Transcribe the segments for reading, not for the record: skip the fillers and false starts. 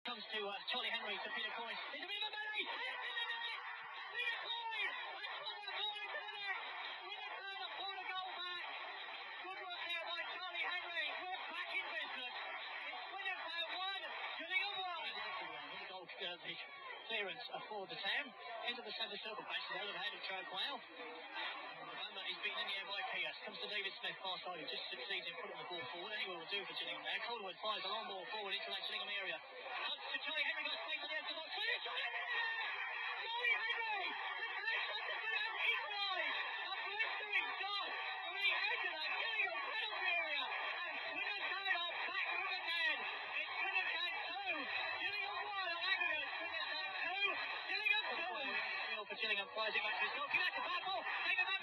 Comes to Charlie Henry to Peter Coyne. It's a bit of a melee. Peter Coyne! Swindon pulled a goal back. Good work there by Charlie Henry. We're back in business. It's Swindon 1, Gillingham 1. Goal the clearance for the Tam into the centre circle patch to the head of Trout Quayle. He's beaten in the air by Pierce. Comes to David Smith, far side. He just succeeds in putting the ball forward. Anyone will do for Gillingham there. Calderwood fires a long ball forward into that Gillingham area. Comes to Charlie Henry, got space on the edge of the box. Charlie Henry! Charlie Henry! The connection to Gillingham equalised! A blistering start from the edge of that Gillingham penalty area. And Swindon Town are back from again. It's Swindon Town 2. Gillingham 1 on aggregate. Swindon Town 2. Gillingham 2. For Gillingham fires it back to his goal. That's a bad ball.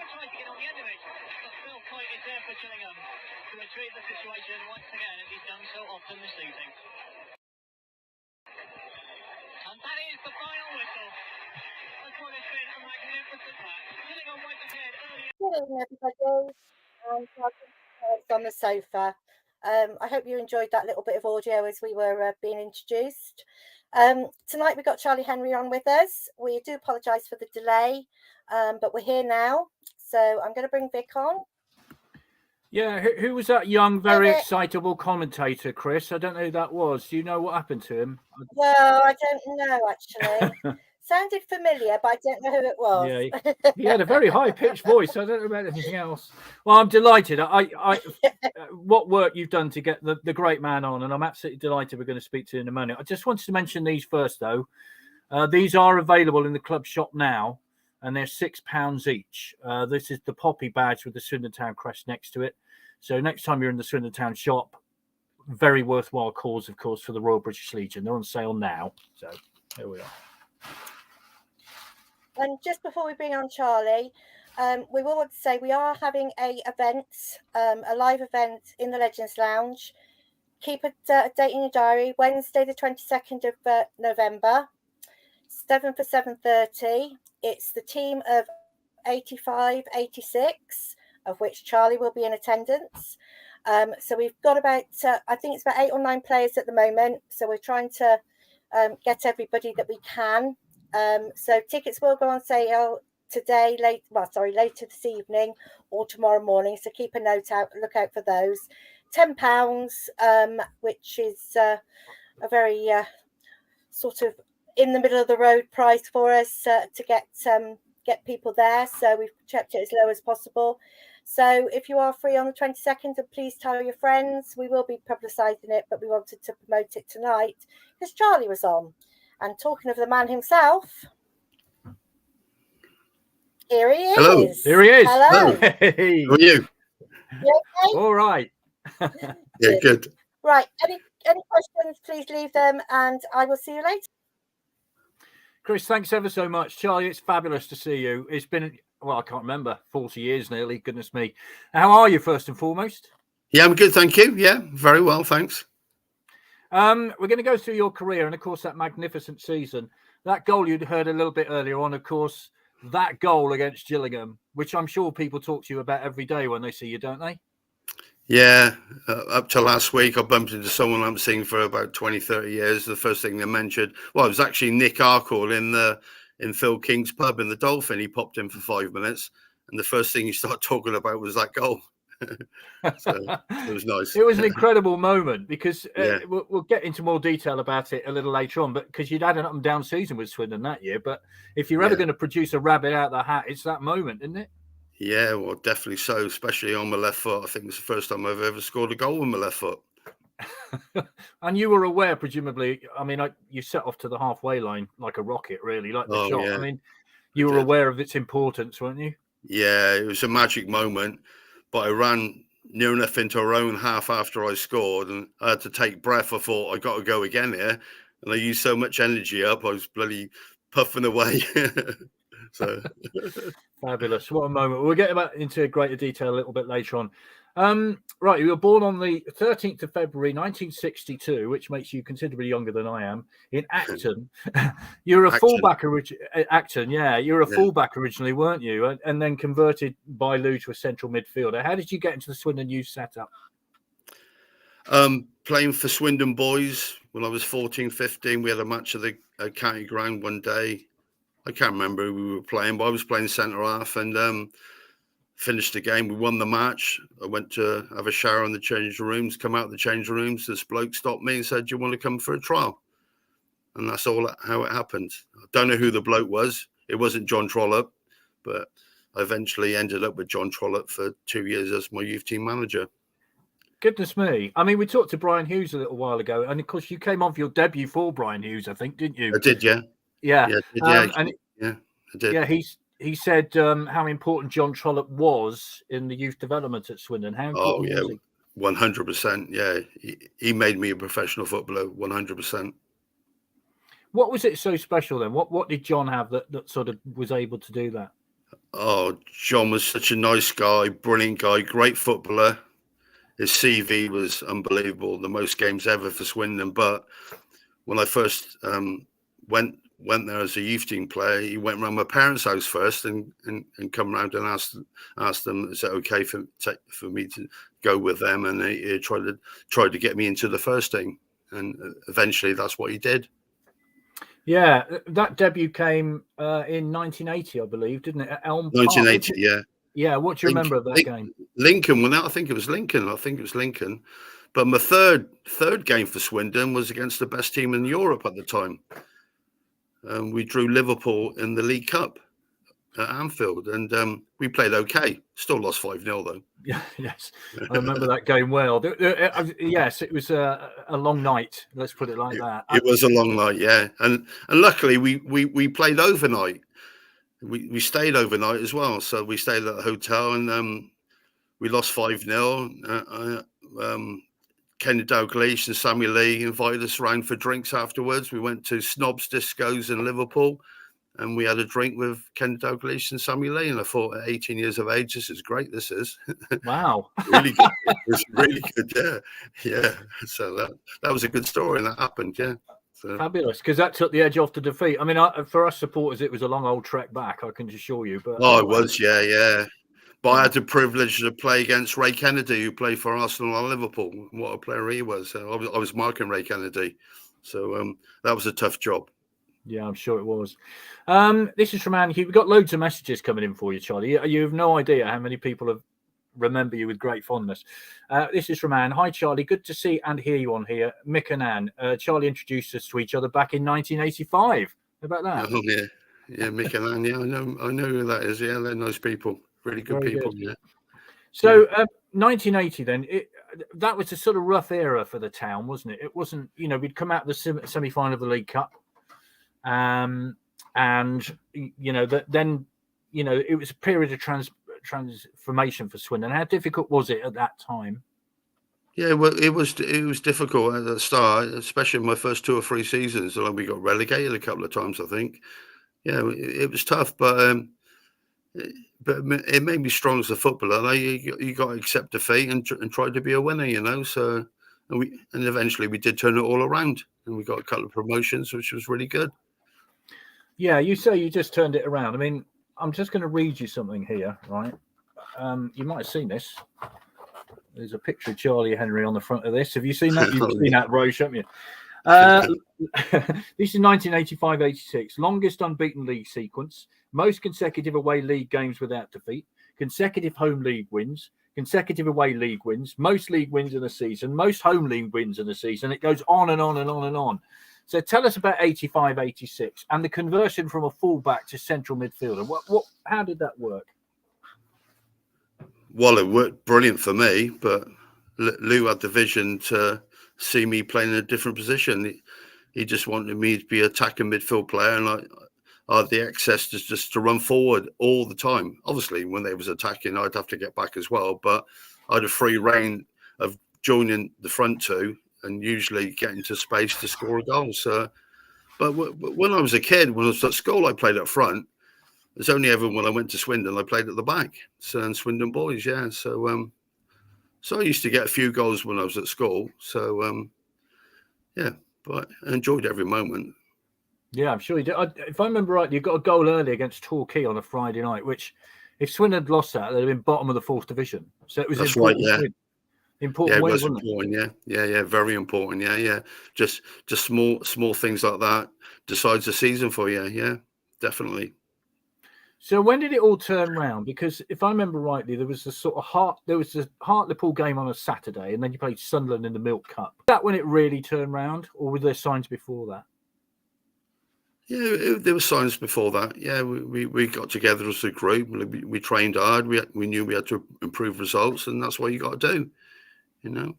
Tries to get on the end of it, but Phil Coyte is there for Gillingham to retrieve the situation once again, as he's done so often this evening. And that is the final whistle. That's what has been a magnificent match. Gillingham went ahead earlier. Good evening, everybody, and welcome to on the sofa. I hope you enjoyed that little bit of audio as we were being introduced. Tonight we've got Charlie Henry on with us. We do apologise for the delay, but we're here now. So I'm going to bring Vic on. Yeah, who was that young, very excitable commentator, Chris? I don't know who that was. Do you know what happened to him? Well, I don't know, actually. Sounded familiar, but I don't know who it was. Yeah, he had a very high-pitched voice. I don't know about anything else. Well, I'm delighted. What work you've done to get the great man on, and I'm absolutely delighted we're going to speak to you in a moment. I just wanted to mention these first, though. These are available in the club shop now, and they're £6 each. This is the poppy badge with the Swindon Town crest next to it. So next time you're in the Swindon Town shop, very worthwhile cause, of course, for the Royal British Legion. They're on sale now. So here we are. And just before we bring on Charlie, we will want to say we are having a live event in the Legends Lounge. Keep a date in your diary, Wednesday the 22nd of November, 7 for 7:30. It's the team of 85-86, of which Charlie will be in attendance. So we've got about, I think it's about 8 or 9 players at the moment. So we're trying to get everybody that we can. So tickets will go on sale today, later this evening or tomorrow morning. So keep a look out for those. £10, which is a very sort of in the middle of the road price for us to get people there. So we've kept it as low as possible. So if you are free on the 22nd, please tell your friends. We will be publicising it, but we wanted to promote it tonight because Charlie was on. And talking of the man himself, here he is. Hello. Here he is. Hello. Hey. How are you? You okay? All right. Yeah, good. Right. Any questions, please leave them and I will see you later. Chris, thanks ever so much. Charlie, it's fabulous to see you. It's been, I can't remember, 40 years nearly. Goodness me. How are you, first and foremost? Yeah, I'm good, thank you. Yeah, very well, thanks. We're going to go through your career and, of course, that magnificent season. That goal you'd heard a little bit earlier on, of course, that goal against Gillingham, which I'm sure people talk to you about every day when they see you, don't they? Yeah, up to last week, I bumped into someone I'm seeing for about 20, 30 years. The first thing they mentioned, it was actually Nick Arkle in Phil King's pub in the Dolphin. He popped in for 5 minutes, and the first thing he started talking about was that goal. So it was nice. It was an incredible moment because we'll get into more detail about it a little later on, but because you'd had an up and down season with Swindon that year. But if you're ever going to produce a rabbit out of the hat, it's that moment, isn't it? Yeah, well, definitely so, especially on my left foot. I think it's the first time I've ever scored a goal with my left foot. And you were aware, presumably, I mean, you set off to the halfway line like a rocket, really, like the shot. Yeah. I mean, you were aware of its importance, weren't you? Yeah, it was a magic moment, but I ran near enough into our own half after I scored and I had to take breath. I thought, I got to go again here. And I used so much energy up, I was bloody puffing away. So fabulous. What a moment. We'll get into greater detail a little bit later on. Right, you were born on the 13th of February 1962, which makes you considerably younger than I am, in Acton. You're a fullback Acton, yeah. You're a fullback originally, weren't you? And then converted by Lou to a central midfielder. How did you get into the Swindon youth setup? Playing for Swindon boys when I was 14, 15, we had a match at the county ground one day. I can't remember who we were playing, but I was playing centre half and finished the game. We won the match. I went to have a shower in the changing rooms, come out of the changing rooms. This bloke stopped me and said, "Do you want to come for a trial?" And that's all how it happened. I don't know who the bloke was. It wasn't John Trollope, but I eventually ended up with John Trollope for 2 years as my youth team manager. Goodness me. I mean, we talked to Brian Hughes a little while ago, and of course, you came on for your debut for Brian Hughes, I think, didn't you? I did, yeah. Yeah. I did. Yeah, he said how important John Trollope was in the youth development at Swindon. How important was he? 100%. Yeah, he made me a professional footballer, 100%. What was it so special then? What did John have that sort of was able to do that? Oh, John was such a nice guy, brilliant guy, great footballer. His CV was unbelievable, the most games ever for Swindon. But when I first went there as a youth team player, he went around my parents' house first and come around and asked them, "Is it okay for me to go with them?" And he tried to get me into the first team, and eventually that's what he did. Yeah, that debut came in 1980, I believe, didn't it? At Elm 1980, Park, yeah. Yeah, what do you remember of that game? Lincoln. Well, I think it was Lincoln. But my third game for Swindon was against the best team in Europe at the time. We drew Liverpool in the League Cup at Anfield, and we played okay. Still lost 5-0 though. Yeah, yes, I remember that game well. Yes, it was a long night. Let's put it like that. It was a long night, yeah. And luckily we played overnight. We stayed overnight as well. So we stayed at a hotel and we lost 5-0. Kenny Dalglish and Sammy Lee invited us around for drinks afterwards. We went to Snobs Discos in Liverpool and we had a drink with Kenny Dalglish and Sammy Lee. And I thought at 18 years of age, this is great. This is. Wow. Really good. It was really good. Yeah. Yeah. So that was a good story and that happened. Yeah. So. Fabulous, because that took the edge off the defeat. I mean, for us supporters, it was a long old trek back, I can assure you. But it was, yeah. But I had the privilege to play against Ray Kennedy, who played for Arsenal and Liverpool. What a player he was. I was marking Ray Kennedy. So that was a tough job. Yeah, I'm sure it was. This is from Anne Hugh. We've got loads of messages coming in for you, Charlie. You have no idea how many people have remember you with great fondness. This is from Anne. Hi, Charlie. Good to see and hear you on here. Mick and Anne. Charlie introduced us to each other back in 1985. How about that? Oh, yeah, Mick and Anne. Yeah, I know who that is. Yeah, they're nice people. Really good Very people. Good. Yeah. So 1980 then, that was a sort of rough era for the town, wasn't it? It wasn't, we'd come out of the semi-final of the League Cup. And, then, it was a period of transformation for Swindon. How difficult was it at that time? Yeah, well, it was difficult at the start, especially in my first 2 or 3 seasons. Like we got relegated a couple of times, I think. Yeah, it was tough, but it made me strong as a footballer. You got to accept defeat and try to be a winner, So and eventually we did turn it all around, and we got a couple of promotions, which was really good. Yeah, you say you just turned it around. I mean, I'm just going to read you something here, right? You might have seen this. There's a picture of Charlie Henry on the front of this. Have you seen that? You've seen that, Roche, haven't you? This is 1985-86. Longest unbeaten league sequence. Most consecutive away league games without defeat. Consecutive home league wins. Consecutive away league wins. Most league wins in a season. Most home league wins in a season. It goes on and on and on and on. So tell us about 85-86 and the conversion from a fullback to central midfielder. How did that work? Well, it worked brilliant for me, but Lou had the vision to see me playing in a different position. He just wanted me to be an attacking midfield player, and I had the access just to run forward all the time. Obviously, when they was attacking, I'd have to get back as well, but I had a free reign of joining the front two and usually getting to space to score a goal. So, but when I was a kid, when I was at school, I played up front. It's only ever when I went to Swindon, I played at the back. So, and Swindon boys, yeah. So, so I used to get a few goals when I was at school. So, yeah, but I enjoyed every moment. Yeah, I'm sure you did. If I remember right, you got a goal early against Torquay on a Friday night, which if Swindon had lost that, they'd have been bottom of the 4th division. So it was That's right, yeah. Important it win, was wasn't it? important. Yeah, very important. Yeah. Just small things like that decides the season for you. Yeah, definitely. So when did it all turn round? Because if I remember rightly, there was the Hartlepool game on a Saturday, and then you played Sunderland in the Milk Cup. Is that when it really turned round, or were there signs before that? Yeah, there were signs before that. Yeah, we got together as a group. We trained hard. We knew we had to improve results, and that's what you got to do. You know,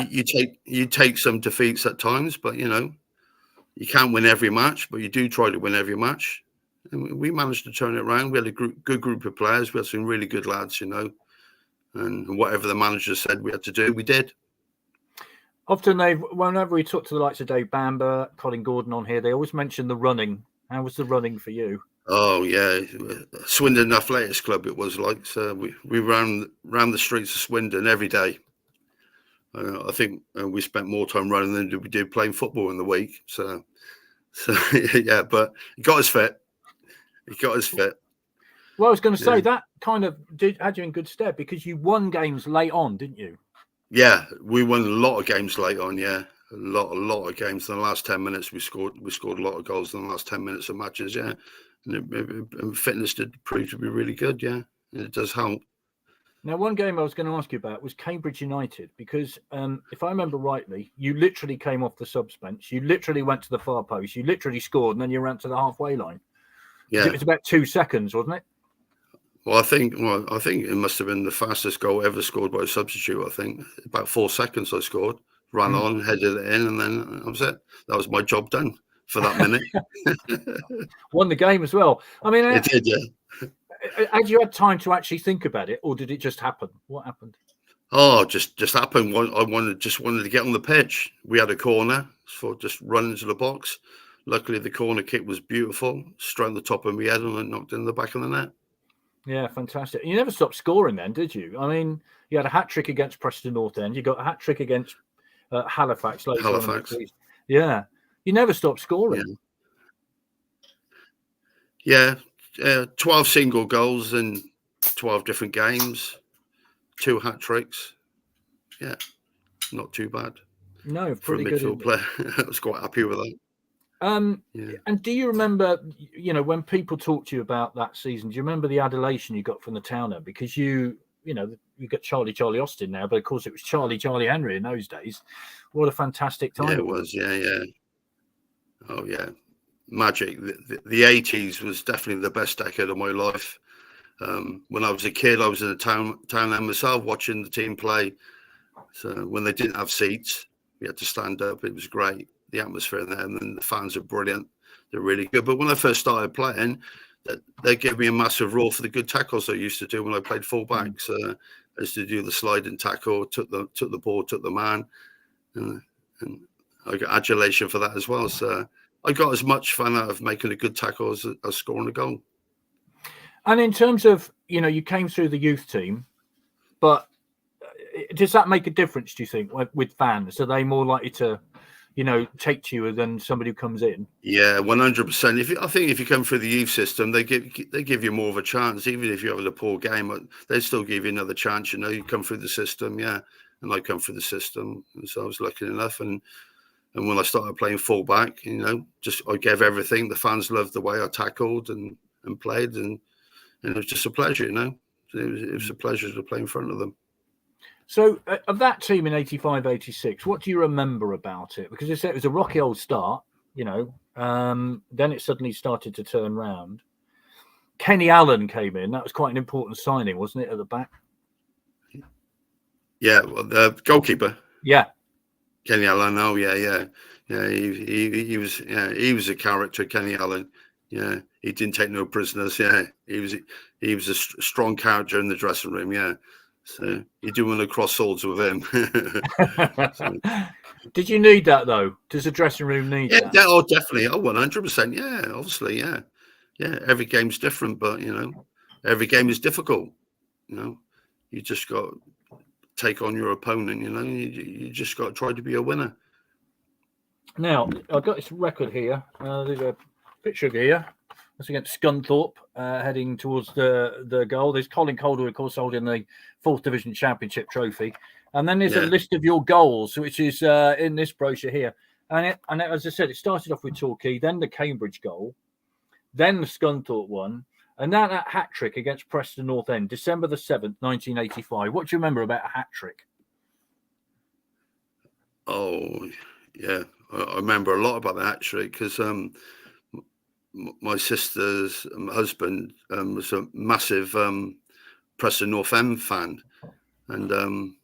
you take some defeats at times, but you can't win every match, but you do try to win every match. And we managed to turn it around. We had a good group of players. We had some really good lads, and whatever the manager said we had to do, we did. Often whenever we talk to the likes of Dave Bamber, Colin Gordon on here, they always mention the running. How was the running for you? Oh yeah, Swindon Athletics Club. It was like, so we ran the streets of Swindon every day. I think we spent more time running than we did playing football in the week. So yeah, but he got us fit. Well, I was going to say that kind of had you in good stead because you won games late on, didn't you? Yeah, we won a lot of games late on. Yeah, a lot of games. In the last 10 minutes, we scored a lot of goals in the last 10 minutes of matches. Yeah, and fitness did prove to be really good. Yeah, and it does help. Now, one game I was going to ask you about was Cambridge United, because if I remember rightly, you literally came off the subs bench. You literally went to the far post. You literally scored, and then you ran to the halfway line. Yeah, it was about 2 seconds, wasn't it? Well, I think it must have been the fastest goal ever scored by a substitute. I think about 4 seconds I scored, ran on, headed it in, and then that was it. That was my job done for that minute. Won the game as well. I mean, it did, yeah. Had you had time to actually think about it, or did it just happen? What happened? Oh, just happened. I wanted to get on the pitch. We had a corner, so just run into the box. Luckily, the corner kick was beautiful, straight on the top of my head, and I knocked in the back of the net. Yeah, fantastic. You never stopped scoring then, did you? I mean, you had a hat-trick against Preston North End. You got a hat-trick against Halifax later on. Yeah. You never stopped scoring. Yeah. 12 single goals in 12 different games, 2 hat-tricks. Yeah, not too bad. No, pretty good. For a midfield player. I was quite happy with that. And do you remember, when people talk to you about that season, do you remember the adulation you got from the towner? Because you got Charlie Austin now, but of course it was Charlie Henry in those days. What a fantastic time it was. Yeah. Oh yeah, magic. The 80s was definitely the best decade of my life. When I was a kid, I was in the townland myself, watching the team play. So when they didn't have seats, we had to stand up. It was great. The atmosphere there, and then the fans are brilliant. They're really good. But when I first started playing, they gave me a massive role for the good tackles I used to do when I played fullback. So I used to do the sliding tackle, took the ball, took the man, and I got adulation for that as well. So I got as much fun out of making a good tackle as scoring a goal. And in terms of, you came through the youth team, but does that make a difference, do you think, with fans? Are they more likely to take to you than somebody who comes in? Yeah, 100%. I think if you come through the youth system, they give you more of a chance, even if you have a poor game. They still give you another chance. You come through the system, yeah. And I come through the system, and so I was lucky enough. And when I started playing fullback, I gave everything. The fans loved the way I tackled and played, and it was just a pleasure. It was a pleasure to play in front of them. So of that team in 85-86, what do you remember about it? Because it was a rocky old start, then it suddenly started to turn round. Kenny Allen came in. That was quite an important signing, wasn't it, at the back? Yeah, well, the goalkeeper. Yeah. Kenny Allen. Oh, yeah. He was a character, Kenny Allen. Yeah, he didn't take no prisoners. Yeah, he was a strong character in the dressing room. Yeah. So you do want to cross swords with him. Did you need that though? Does the dressing room need that? Yeah, oh, definitely. Oh, 100%. Yeah, obviously. Yeah. Every game's different, but every game is difficult. You just got to take on your opponent. You just got to try to be a winner. Now I've got this record here. There's a picture here. That's against Scunthorpe, heading towards the goal. There's Colin Calder, of course, holding the 4th Division Championship trophy. And then there's a list of your goals, which is in this brochure here. And as I said, it started off with Torquay, then the Cambridge goal, then the Scunthorpe one, and then that hat-trick against Preston North End, December the 7th, 1985. What do you remember about a hat-trick? Oh, yeah. I remember a lot about the hat-trick because my sister's husband was a massive Preston North End fan, and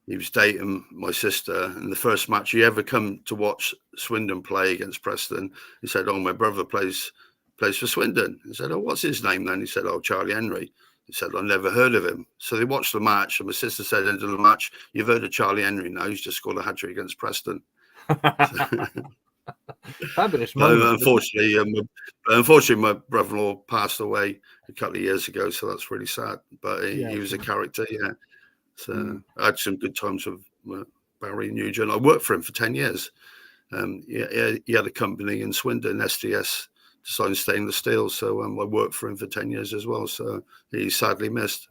he was dating my sister. And the first match he ever come to watch Swindon play against Preston, he said, "Oh, my brother plays for Swindon." He said, "Oh, what's his name then?" He said, "Oh, Charlie Henry." He said, "I never heard of him." So they watched the match, and my sister said, "End of the match, you've heard of Charlie Henry now? He's just scored a hat-trick against Preston." Fabulous moment. Unfortunately, my brother-in-law passed away a couple of years ago, so that's really sad. But he was a character, yeah. So I had some good times with Barry Nugent. I worked for him for 10 years. He had a company in Swindon, STS Design Stainless Steel. So I worked for him for 10 years as well. So he's sadly missed.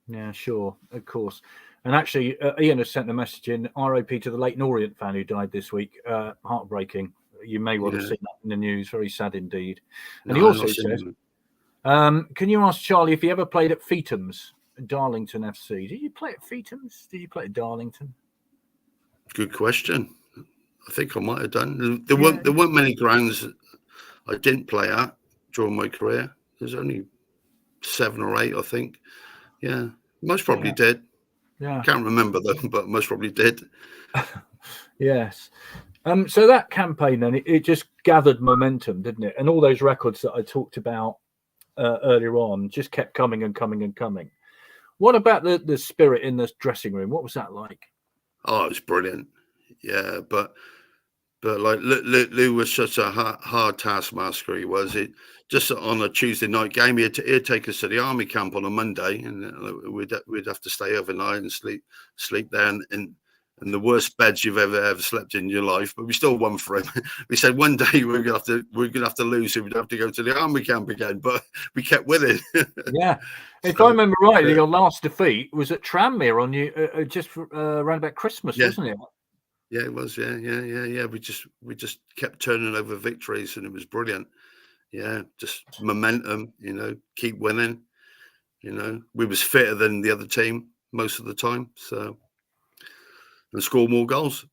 Yeah, sure, of course. And actually, Ian has sent a message in, RIP to the Leighton Orient fan who died this week. Heartbreaking. You may well have seen that in the news. Very sad indeed. And he also said, can you ask Charlie if he ever played at Feetham's, Darlington FC? Did you play at Feetham's? Did you play at Darlington? Good question. I think I might have done. There weren't many grounds I didn't play at during my career. There's only 7 or 8, I think. Yeah, most probably did. Yeah, can't remember them, but most probably did. Yes. So that campaign then it just gathered momentum, didn't it? And all those records that I talked about earlier on just kept coming and coming and coming. What about the spirit in the dressing room? What was that like? Oh, it was brilliant. Yeah, but like Lou was such a hard taskmaster. He was. It just on a Tuesday night game. He'd take us to the army camp on a Monday, and we'd have to stay overnight and sleep there in the worst beds you've ever slept in your life. But we still won for him. We said one day we're gonna have to lose, and we'd have to go to the army camp again. But we kept winning. Yeah, if I remember rightly, your last defeat was at Tranmere on you just around about Christmas, wasn't it? Yeah, it was. Yeah. We just kept turning over victories, and it was brilliant. Yeah, just momentum. Keep winning. We was fitter than the other team most of the time, so and score more goals.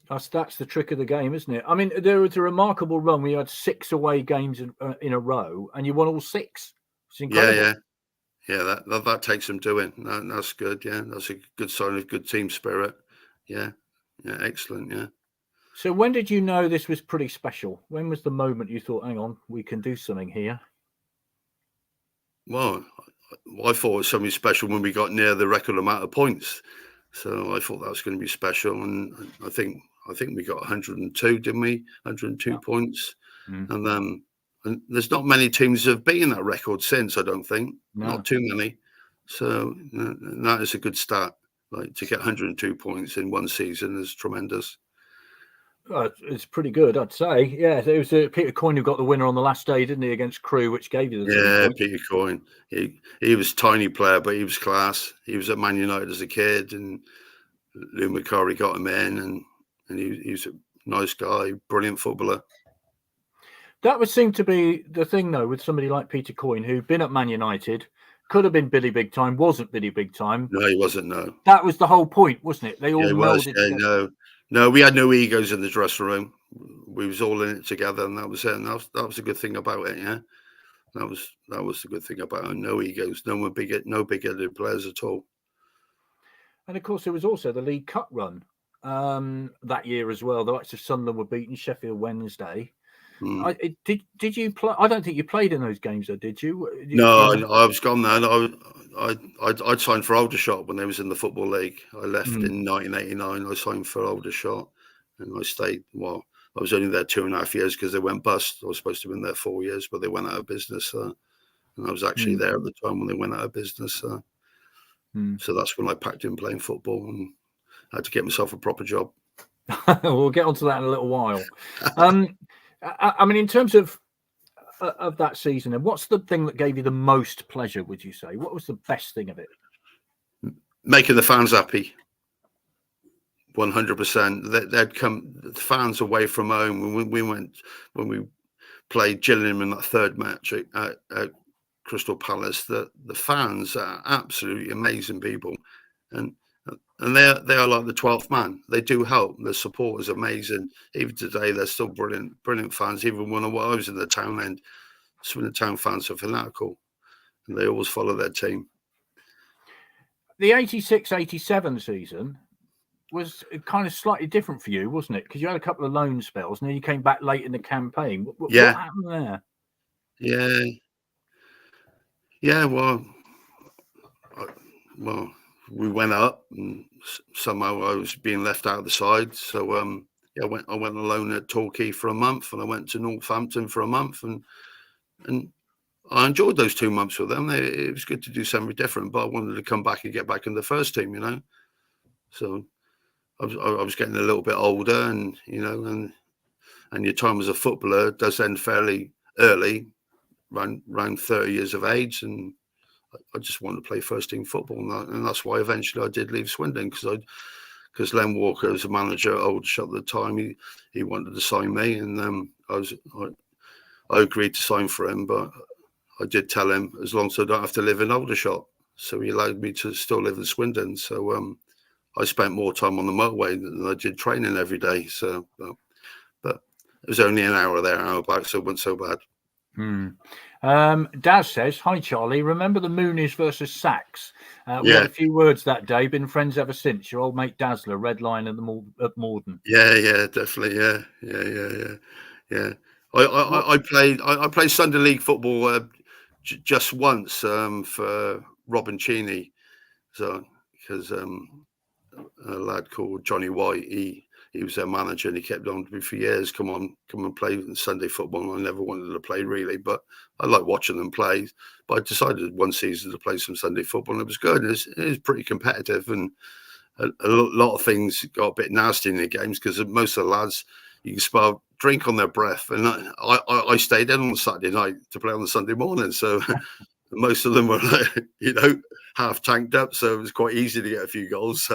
That's the trick of the game, isn't it? I mean, there was a remarkable run. We had 6 away games in a row, and you won all 6. It's incredible. Yeah. That takes some doing. That's good. Yeah, that's a good sign of good team spirit. Yeah, excellent. Yeah. So when did you know this was pretty special? When was the moment you thought, hang on, we can do something here? Well, I thought it was something special when we got near the record amount of points. So I thought that was going to be special. And I think we got 102, didn't we? 102 points. And there's not many teams that have beaten that record since, I don't think. No. Not too many. So that is a good start. Like to get 102 points in one season is tremendous. It's pretty good, I'd say. Yeah, it was Peter Coyne who got the winner on the last day, didn't he, against Crewe, which gave you the 2 points. Peter Coyne. He was a tiny player, but he was class. He was at Man United as a kid, and Lou McCurry got him in, and he was a nice guy, brilliant footballer. That would seem to be the thing, though, with somebody like Peter Coyne, who'd been at Man United, could have been Billy Big Time, wasn't Billy Big Time. No, he wasn't, no. That was the whole point, wasn't it? They all melded together. No, we had no egos in the dressing room. We was all in it together, and that was it. And that was a good thing about it, yeah. That was the good thing about it. No egos, no big-headed players at all. And of course, there was also the League Cup run that year as well. The likes of Sunderland were beaten, Sheffield Wednesday. Did you play? I don't think you played in those games, though, did you? No, I was gone then. I'd signed for Aldershot when they was in the Football League. I left in 1989. I signed for Aldershot, and I stayed. Well, I was only there 2.5 years because they went bust. I was supposed to have been there 4 years, but they went out of business. And I was actually there at the time when they went out of business. So that's when I packed in playing football and had to get myself a proper job. We'll get onto that in a little while. I mean, in terms of of that season, and what's the thing that gave you the most pleasure? Would you say what was the best thing of it? Making the fans happy. 100%. They'd come, the fans away from home when we played Gillingham in that third match at Crystal Palace. The fans are absolutely amazing people, and they are like the 12th man. They do help. The support is amazing. Even today, they're still brilliant fans. Even when I was in the town end, Swindon town fans are fanatical, and they always follow their team. The 86-87 season was kind of slightly different for you, wasn't it? Because you had a couple of loan spells, and then you came back late in the campaign. What happened there? Yeah. Well, we went up, and somehow I was being left out of the side. So I went alone at Torquay for a month, and I went to Northampton for a month, and I enjoyed those 2 months with them. It was good to do something different, but I wanted to come back and get back in the first team, you know. So I was getting a little bit older, and you know, and your time as a footballer does end fairly early, around 30 years of age, and I just wanted to play first team football, and that's why eventually I did leave Swindon, because Len Walker was a manager at Aldershot at the time. He wanted to sign me, and I agreed to sign for him, but I did tell him as long as I don't have to live in Aldershot. So he allowed me to still live in Swindon. So I spent more time on the motorway than I did training every day. So, but it was only an hour there, an hour back, so it wasn't so bad. Daz says, "Hi Charlie, remember the Moonies versus Sacks? We had a few words that day. Been friends ever since. Your old mate Dazzler, Red Lion at Morden." Yeah, definitely. Yeah. I played Sunday League football just once for Robin Cheney, so because a lad called Johnny White, he was their manager, and he kept on to me for years. Come and play Sunday football. And I never wanted to play really, but I like watching them play. But I decided one season to play some Sunday football, and it was good. It was pretty competitive, and a lot of things got a bit nasty in the games because most of the lads, you can smell drink on their breath. And I stayed in on Saturday night to play on the Sunday morning, so most of them were like, you know, half tanked up, so it was quite easy to get a few goals.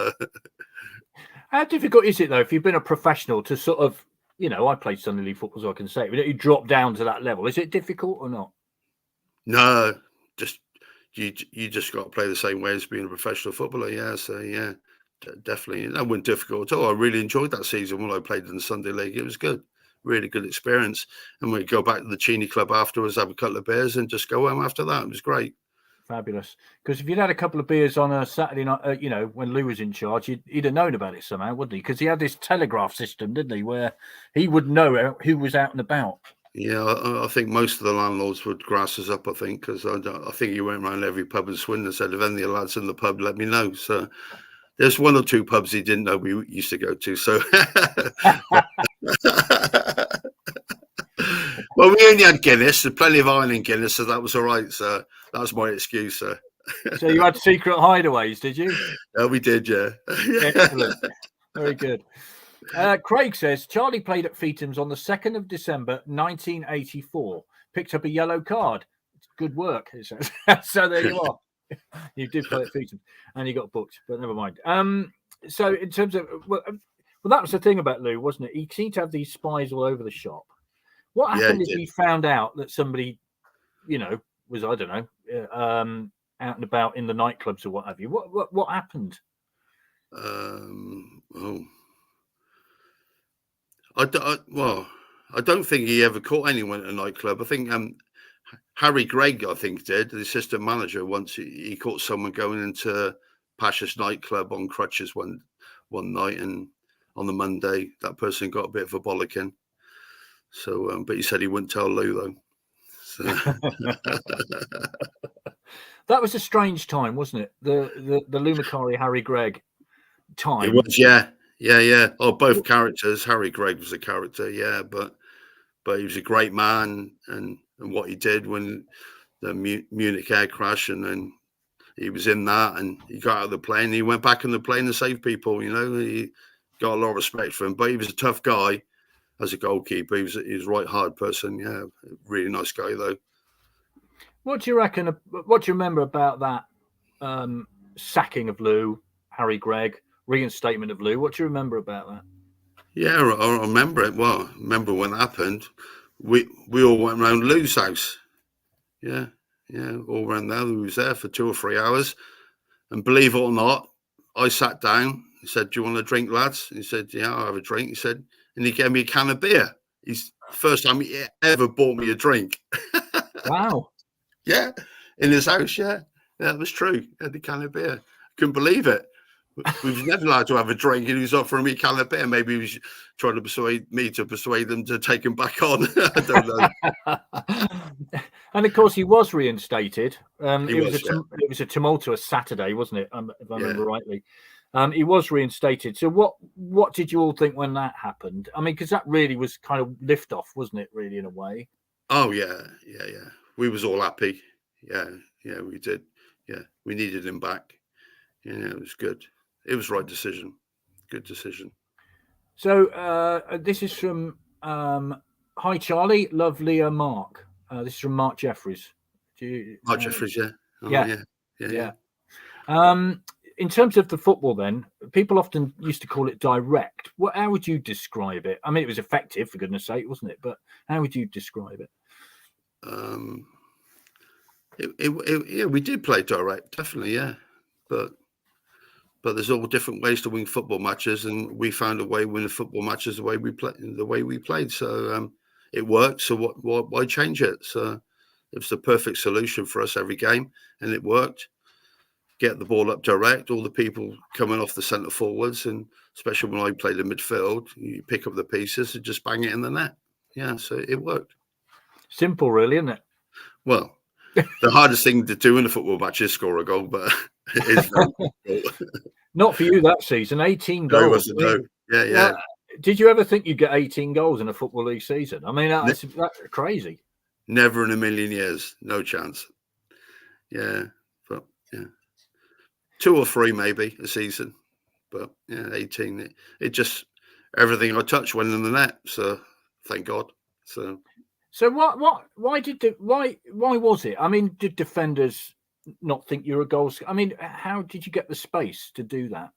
How difficult is it though, if you've been a professional, to sort of, you know, I played Sunday League football, so I can say, but you drop down to that level. Is it difficult or not? No, just you just got to play the same way as being a professional footballer. Yeah, so yeah, definitely. That wasn't difficult at all. I really enjoyed that season when I played in the Sunday League. It was good, really good experience. And we'd go back to the Cheney Club afterwards, have a couple of beers, and just go home after that. It was great. Fabulous. Because if you'd had a couple of beers on a Saturday night, you know, when Lou was in charge, he'd have known about it somehow, wouldn't he? Because he had this telegraph system, didn't he, where he would know who was out and about. Yeah, I think most of the landlords would grass us up, I think, because I think he went around every pub in Swindon and said, if any of the lads in the pub, let me know. So there's one or two pubs he didn't know we used to go to. So, well, we only had Guinness, plenty of iron in Guinness, so that was all right. So that was my excuse. So you had secret hideaways, did you? Yeah, we did, yeah. Excellent. Very good. Craig says, Charlie played at Feetham's on the 2nd of December, 1984. Picked up a yellow card. Good work, it says. So there you are. You did play at Feetham's and you got booked, but never mind. So in terms of, well, that was the thing about Lou, wasn't it? He seemed to have these spies all over the shop. What happened if he found out that somebody, you know, was, I don't know, out and about in the nightclubs or what have you? What happened? I don't think he ever caught anyone at a nightclub. I think Harry Gregg, I think, did, the assistant manager, once he caught someone going into Pasha's nightclub on crutches one night, and on the Monday that person got a bit of a bollocking. So, but he said he wouldn't tell Lou though. So. That was a strange time, wasn't it? The Lou Macari, Harry Gregg time. It was, yeah. Oh, both characters. Harry Gregg was a character, yeah, but he was a great man, and what he did when the Munich air crash, and then he was in that, and he got out of the plane. He went back in the plane and saved people. You know, he got a lot of respect for him, but he was a tough guy. as a goalkeeper. He was a right hard person. Yeah, really nice guy though. What do you reckon? What do you remember about that sacking of Lou, Harry Gregg, reinstatement of Lou? What do you remember about that? Yeah, I remember it. Well, I remember when it happened. We all went round Lou's house. Yeah, all around there. We was there for 2 or 3 hours. And believe it or not, I sat down. He said, "Do you want a drink, lads?" He said, "Yeah, I'll have a drink." He said, and he gave me a can of beer. He's the first time he ever bought me a drink. Wow. Yeah, in his house. Yeah, that was true. He had a can of beer. Couldn't believe it. We was never allowed to have a drink, and he was offering me a can of beer. Maybe he was trying to persuade them to take him back on. I don't know. And of course, he was reinstated. It was a tumultuous Saturday, wasn't it? If I remember rightly. He was reinstated. So what did you all think when that happened? I mean, because that really was kind of liftoff, wasn't it? Really, in a way. Oh yeah. We was all happy. Yeah, we did. Yeah, we needed him back. Yeah, it was good. It was right decision. Good decision. So this is from Hi Charlie, lovely Mark. This is from Mark Jeffries. Mark Jeffries, yeah. Oh, yeah. In terms of the football, then people often used to call it direct. How would you describe it? I mean, it was effective, for goodness' sake, wasn't it? But how would you describe it? Yeah, we did play direct, definitely, yeah. But there's all different ways to win football matches, and we found a way to win the football matches the way we played. So it worked. So why change it? So it was the perfect solution for us every game, and it worked. Get the ball up direct, all the people coming off the centre forwards, and especially when I played in midfield, you pick up the pieces and just bang it in the net. Yeah, so it worked. Simple, really, isn't it? Well, the hardest thing to do in a football match is score a goal, but it is very difficult. Not for you that season. 18 goals. Yeah. Did you ever think you'd get 18 goals in a Football League season? I mean, that's crazy. Never in a million years. No chance. Yeah. But yeah. 2 or 3 maybe a season. But yeah, 18. It just, everything I touched went in the net. So thank God. So why was it? I mean, did defenders not think you were a goal scorer? I mean, how did you get the space to do that?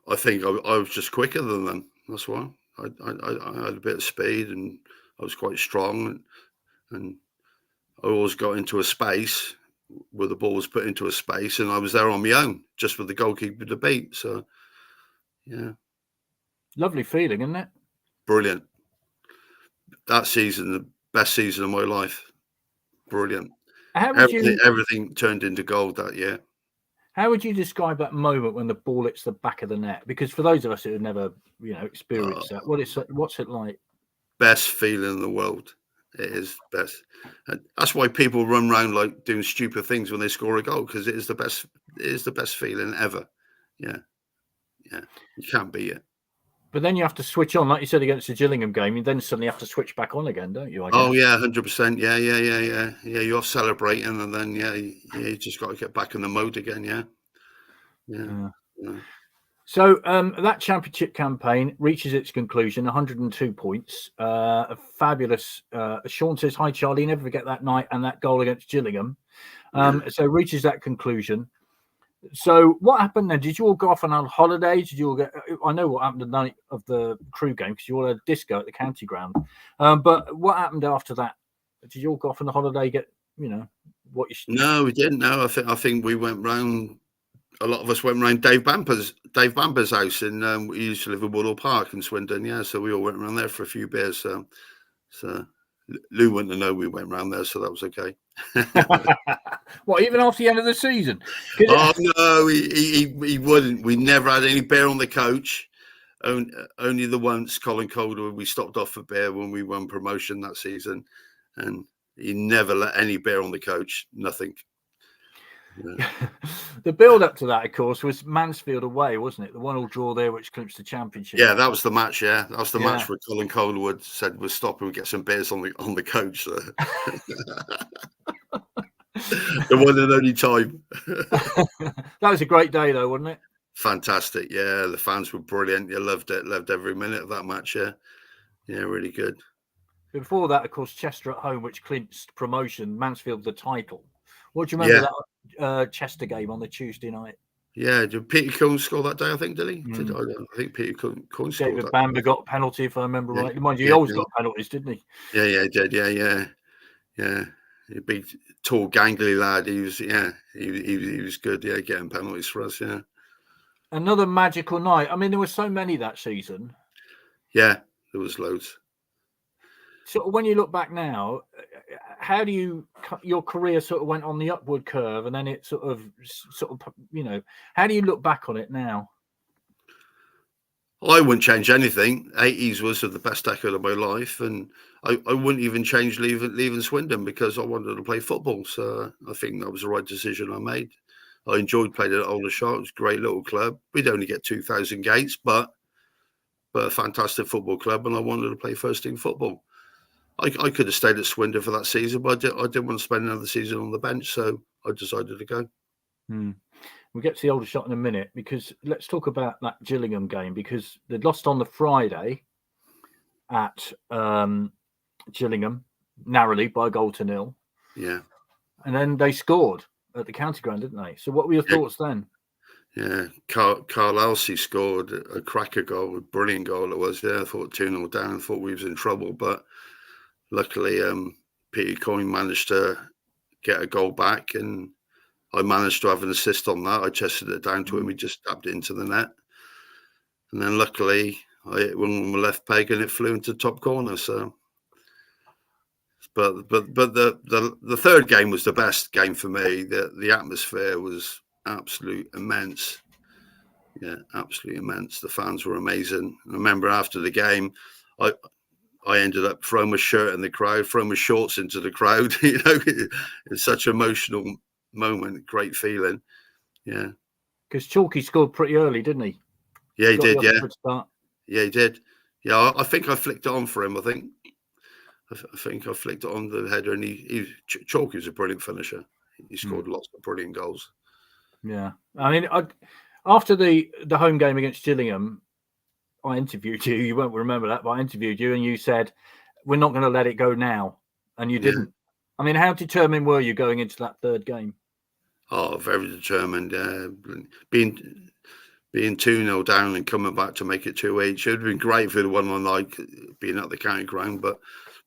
I think I was just quicker than them. That's why. I had a bit of speed, and I was quite strong, and I always got into a space where the ball was put into a space, and I was there on my own, just with the goalkeeper to beat. So, yeah. Lovely feeling, isn't it? Brilliant. That season, the best season of my life. Brilliant. Everything turned into gold that year. How would you describe that moment when the ball hits the back of the net? Because for those of us who have never, experienced that, what's it like? Best feeling in the world. It is best. And that's why people run around like doing stupid things when they score a goal, because it is the best. It is the best feeling ever. Yeah. You can't beat it. But then you have to switch on, like you said, against the Gillingham game. You then suddenly have to switch back on again, don't you? I guess. Oh yeah, 100%. Yeah. You're celebrating, and then you just got to get back in the mode again. Yeah. So that championship campaign reaches its conclusion. 102 points. A fabulous. Sean says, "Hi Charlie, never forget that night and that goal against Gillingham." So reaches that conclusion. So what happened then? Did you all go off on a holiday? Did you all get? I know what happened the night of the Crew game because you all had a disco at the county ground. But what happened after that? Did you all go off on a holiday? Get what you? No, we didn't. No, I think we went round. A lot of us went around Dave Bamber's house, and we used to live in Woodall Park in Swindon. Yeah, so we all went around there for a few beers. So Lou wouldn't have known we went around there, so that was okay. What, even after the end of the season? Oh no, he wouldn't. We never had any beer on the coach. Only the once Colin Calder, we stopped off for beer when we won promotion that season, and he never let any beer on the coach. Nothing. Yeah. The build up to that, of course, was Mansfield away, wasn't it? The 1-1 draw there, which clinched the championship. Yeah, that was the match. Yeah, that was the match where Colin Calderwood said we're stopping and get some beers on the coach. So. The one and only time. That was a great day, though, wasn't it? Fantastic. Yeah, the fans were brilliant. You loved it. Loved every minute of that match. Yeah, really good. Before that, of course, Chester at home, which clinched promotion, Mansfield the title. What do you remember that Chester game on the Tuesday night? Yeah, did Peter Coyne score that day? I think, did he? I think Peter Coyne scored. David Bamber got a penalty, if I remember rightly. Mind you, he always got penalties, didn't he? Yeah, he did. Yeah. A big, tall, gangly lad. He was good. Yeah, getting penalties for us. Yeah. Another magical night. I mean, there were so many that season. Yeah, there was loads. So when you look back now, how do your career sort of went on the upward curve, and then it sort of, how do you look back on it now? I wouldn't change anything. 80s was the best decade of my life, and I wouldn't even change leaving Swindon because I wanted to play football. So I think that was the right decision I made. I enjoyed playing at Aldershot. It was a great little club. We'd only get 2,000 gates, but a fantastic football club, and I wanted to play first team football. I could have stayed at Swindon for that season, but I didn't want to spend another season on the bench, so I decided to go. We'll get to the Aldershot in a minute, because let's talk about that Gillingham game, because they'd lost on the Friday at Gillingham narrowly by a 1-0. Yeah. And then they scored at the county ground, didn't they? So what were your thoughts then? Yeah, Carl Elsey scored a cracker goal, a brilliant goal it was. Yeah, I thought 2-0 down, thought we was in trouble, but luckily Peter Coyne managed to get a goal back, and I managed to have an assist on that. I chested it down to him, he just tapped it into the net, and then luckily I hit one with my left peg and it flew into the top corner. So, but the third game was the best game for me. The atmosphere was absolute immense. Yeah, absolutely immense. The fans were amazing. I remember after the game, I ended up throwing my shirt in the crowd, throwing my shorts into the crowd. It's such an emotional moment, great feeling. Yeah, because Chalky scored pretty early, didn't he? Yeah, he did. Yeah, he did. Yeah, I think I flicked it on for him. I think I flicked it on the header, and Chalky was a brilliant finisher. He scored lots of brilliant goals. Yeah, I mean, after the home game against Gillingham, I interviewed you. You won't remember that, but I interviewed you, and you said, "We're not going to let it go now," and you didn't. I mean, how determined were you going into that third game? Oh, very determined. Being 2-0 down and coming back to make it 2-8. It would have been great for the one on like being at the county ground, but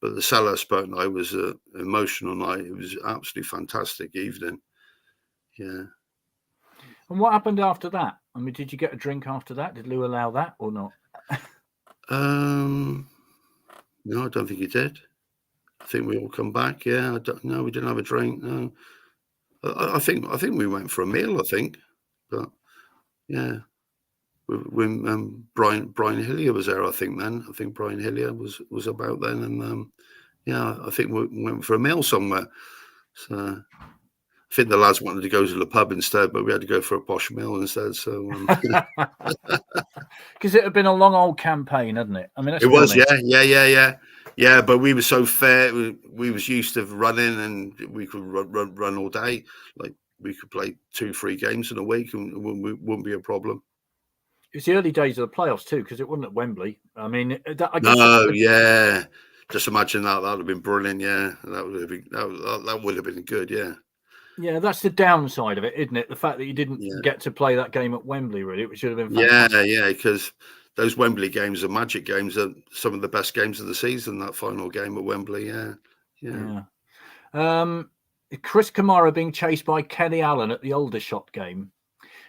the Selhurst night was an emotional night. It was absolutely fantastic evening. Yeah. And what happened after that? I mean, did you get a drink after that? Did Lou allow that or not? No, I don't think he did. I think we all come back. Yeah, no, we didn't have a drink. No, I think we went for a meal. I think, but yeah, when Brian Hillier was there, I think Brian Hillier was about then, and yeah, I think we went for a meal somewhere. So I think the lads wanted to go to the pub instead, but we had to go for a posh meal instead. So because it had been a long old campaign, hadn't it? I mean, it was, yeah. But we were so fair. We was used to running, and we could run all day. Like we could play 2-3 games in a week, and it wouldn't be a problem. It's the early days of the playoffs too, because it wasn't at Wembley. I mean, yeah. Just imagine that. That would have been brilliant. Yeah, that would have been good. Yeah. Yeah, that's the downside of it, isn't it? The fact that you didn't get to play that game at Wembley, really, which should have been fantastic. Yeah, because those Wembley games are magic games. Are some of the best games of the season. That final game at Wembley, yeah. Chris Kamara being chased by Kenny Allen at the Aldershot game.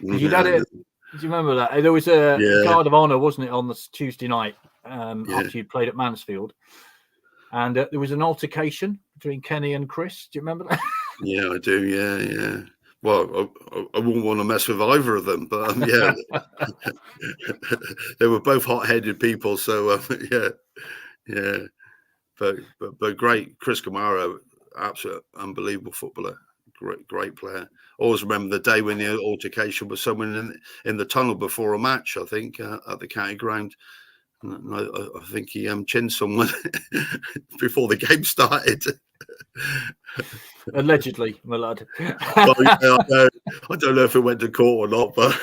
You'd had it. Do you remember that? There was a guard of honour, wasn't it, on the Tuesday night after you played at Mansfield, and there was an altercation between Kenny and Chris. Do you remember that? Yeah, I do. Yeah. Well, I wouldn't want to mess with either of them, but yeah, they were both hot-headed people. So yeah. But great, Chris Kamara, absolute unbelievable footballer, great player. Always remember the day when the altercation was someone in the tunnel before a match. I think at the county ground. And I think he chinned someone before the game started. Allegedly, my lad. I don't know if it went to court or not, but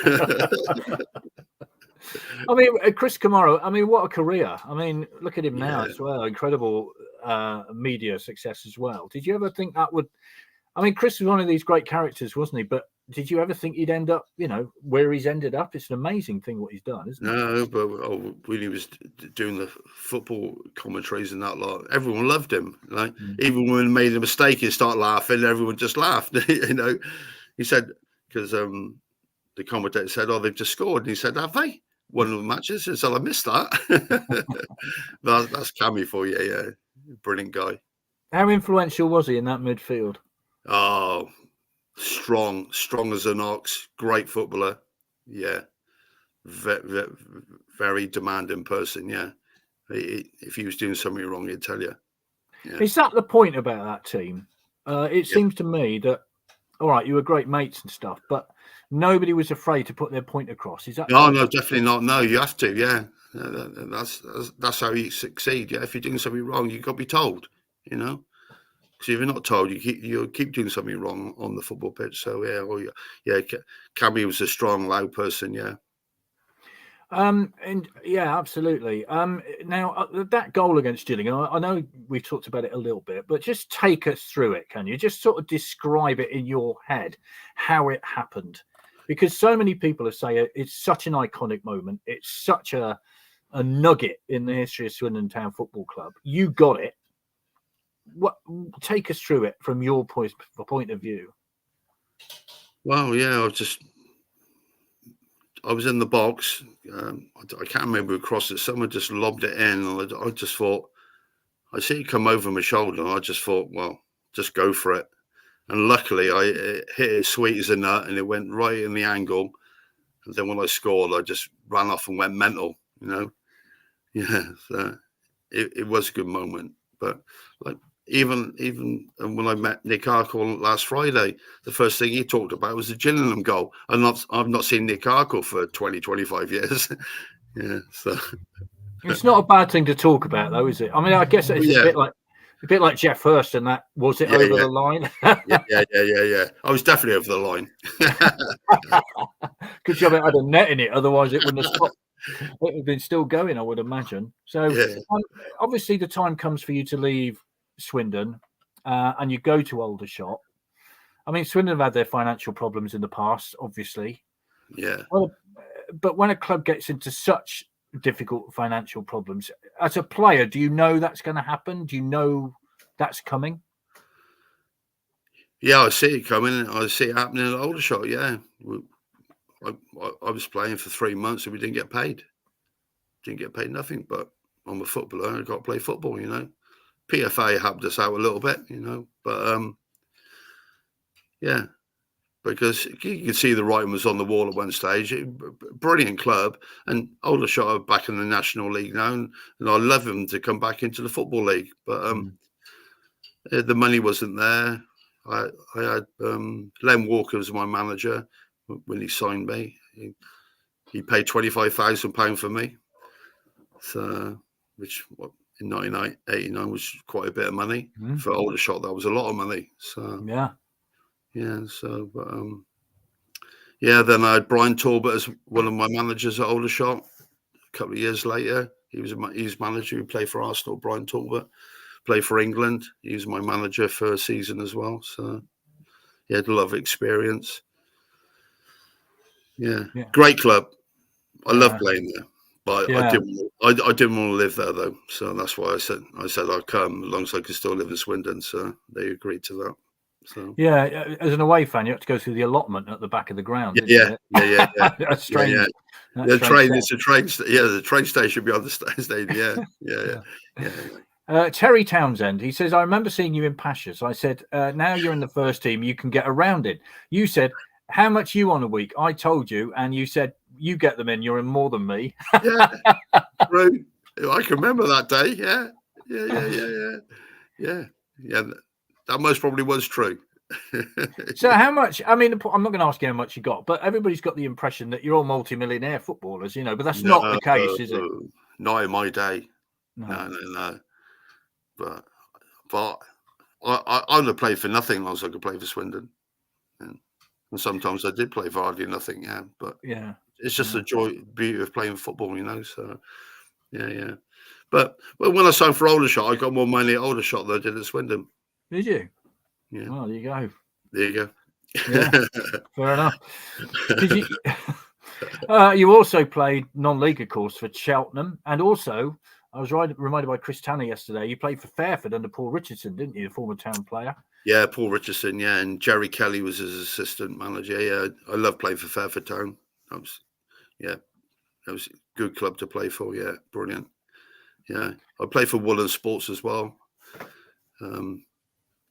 I mean, Chris Kamara, I mean, what a career. I mean, look at him now Yeah. as well. Incredible media success as well. Did you ever think that would... I mean, Chris was one of these great characters, wasn't he? But did you ever think he'd end up, where he's ended up? It's an amazing thing what he's done, isn't it? No, but when he was doing the football commentaries and that lot, everyone loved him. Like even when he made a mistake, he'd start laughing. Everyone just laughed. He said, because the commentator said, "Oh, they've just scored," and he said, "Have they? One of the matches?" And so I missed that. That's Cammy for you, yeah. Brilliant guy. How influential was he in that midfield? Oh, strong as an ox. Great footballer. Yeah. Very demanding person. Yeah. If he was doing something wrong, he'd tell you. Yeah. Is that the point about that team? It seems to me that, all right, you were great mates and stuff, but nobody was afraid to put their point across. Is that? No, definitely not. No, you have to. Yeah. That's how you succeed. Yeah. If you're doing something wrong, you've got to be told, Because if you're not told, you keep doing something wrong on the football pitch. So Cammy was a strong, loud person. Yeah. And yeah, absolutely. Now that goal against Gillingham, I know we've talked about it a little bit, but just take us through it. Can you just sort of describe it in your head how it happened? Because so many people are saying it's such an iconic moment. It's such a nugget in the history of Swindon Town Football Club. You got it. Take us through it from your point of view. Well, yeah, I was in the box. I can't remember who crossed it. Someone just lobbed it in. And I just thought, I see it come over my shoulder. And I just thought, well, just go for it. And luckily, I hit it sweet as a nut, and it went right in the angle. And then when I scored, I just ran off and went mental. Yeah. So it was a good moment. But even when I met Nick Arkle last Friday, the first thing he talked about was the Gillingham goal. I've not seen Nick Arkle for 20, 25 years. Yeah, so it's not a bad thing to talk about, though, is it? I mean, I guess it's a bit like Jeff Hurst and that. Was it over the line? yeah. I was definitely over the line. Good job it had a net in it, otherwise it wouldn't have stopped. It would have been still going, I would imagine. So obviously the time comes for you to leave Swindon and you go to Aldershot. I mean, Swindon have had their financial problems in the past, obviously. Yeah. Well, but when a club gets into such difficult financial problems, as a player, do you know that's going to happen? Do you know that's coming? Yeah, I see it coming. I see it happening at Aldershot. Yeah. I was playing for 3 months and we didn't get paid. Didn't get paid nothing, but I'm a footballer. I got to play football, PFA helped us out a little bit, but yeah, because you can see the writing was on the wall at one stage. Brilliant club, and Aldershot are back in the National League now, and I love them to come back into the Football League, but the money wasn't there. I had Len Walker was my manager when he signed me. He paid £25,000 for me, so which in 1989 was quite a bit of money for Aldershot. That was a lot of money. So So, but then I had Brian Talbot as one of my managers at Aldershot. A couple of years later, he was manager who played for Arsenal. Brian Talbot played for England. He was my manager for a season as well. So he had a lot of experience. Yeah. Great club. I love playing there. But I didn't want to live there though, so that's why I said I'd come as long as I could still live in Swindon. So they agreed to that. So as an away fan, you have to go through the allotment at the back of the ground. Yeah. That's strange. The train station beyond the stadium. Yeah. Terry Townsend, he says, I remember seeing you in Pashas. I said, now you're in the first team, you can get around it. You said, how much you on a week? I told you, and you said, you get them in, you're in more than me. Yeah, true. I can remember that day. Yeah. That most probably was true. So how much, I mean, I'm not going to ask you how much you got, but everybody's got the impression that you're all multi-millionaire footballers, but that's not the case, is it? Not in my day. No. But I would have played for nothing as long as I could play for Swindon. And sometimes I did play for hardly nothing, yeah. But Yeah. it's just the beauty of playing football, you know. So yeah. But when I signed for Aldershot, I got more money at Aldershot than I did at Swindon. Did you? Yeah. Well, there you go. There you go. Yeah, fair enough. You also played non-league, of course, for Cheltenham, and also I was reminded by Chris Tanner yesterday. You played for Fairford under Paul Richardson, didn't you, the former Town player? Yeah, Paul Richardson. Yeah, and Jerry Kelly was his assistant manager. Yeah, I love playing for Fairford Town. That was a good club to play for. Yeah, brilliant. Yeah, I played for Woolen Sports as well.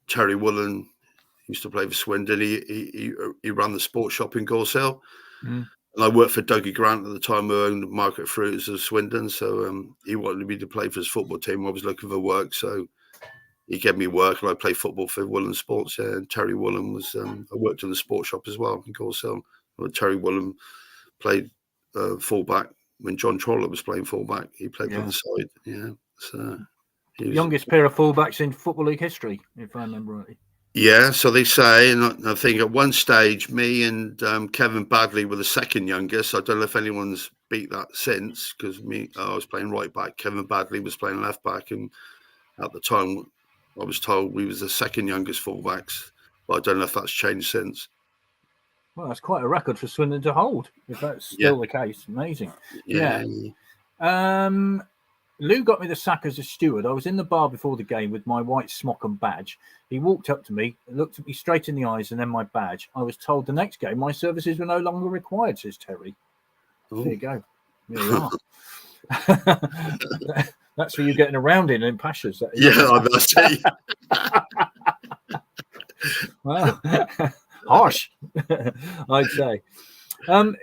Terry Woolen used to play for Swindon. He ran the sports shop in Gorse Hill. Mm. And I worked for Dougie Grant at the time, who owned Market Fruits of Swindon. So he wanted me to play for his football team. I was looking for work, so he gave me work, and I played football for Woolen Sports. Yeah, and Terry Woolen was. I worked in the sports shop as well in Gorse Hill. Terry Woolen played fullback when John Troller was playing fullback. He played for the side. Yeah, so youngest pair of fullbacks in Football League history, if I remember rightly. Yeah, so they say, and I think at one stage, me and Kevin Badley were the second youngest. I don't know if anyone's beat that since, because I was playing right back. Kevin Badley was playing left back, and at the time, I was told we was the second youngest fullbacks. But I don't know if that's changed since. Well, that's quite a record for Swindon to hold, if that's still the case. Amazing. Yeah. Lou got me the sack as a steward. I was in the bar before the game with my white smock and badge. He walked up to me, looked at me straight in the eyes, and then my badge. I was told the next game my services were no longer required, says Terry. Ooh. There you go. There you are. That's for you getting around in Pashas. I Well, harsh, I'd say. And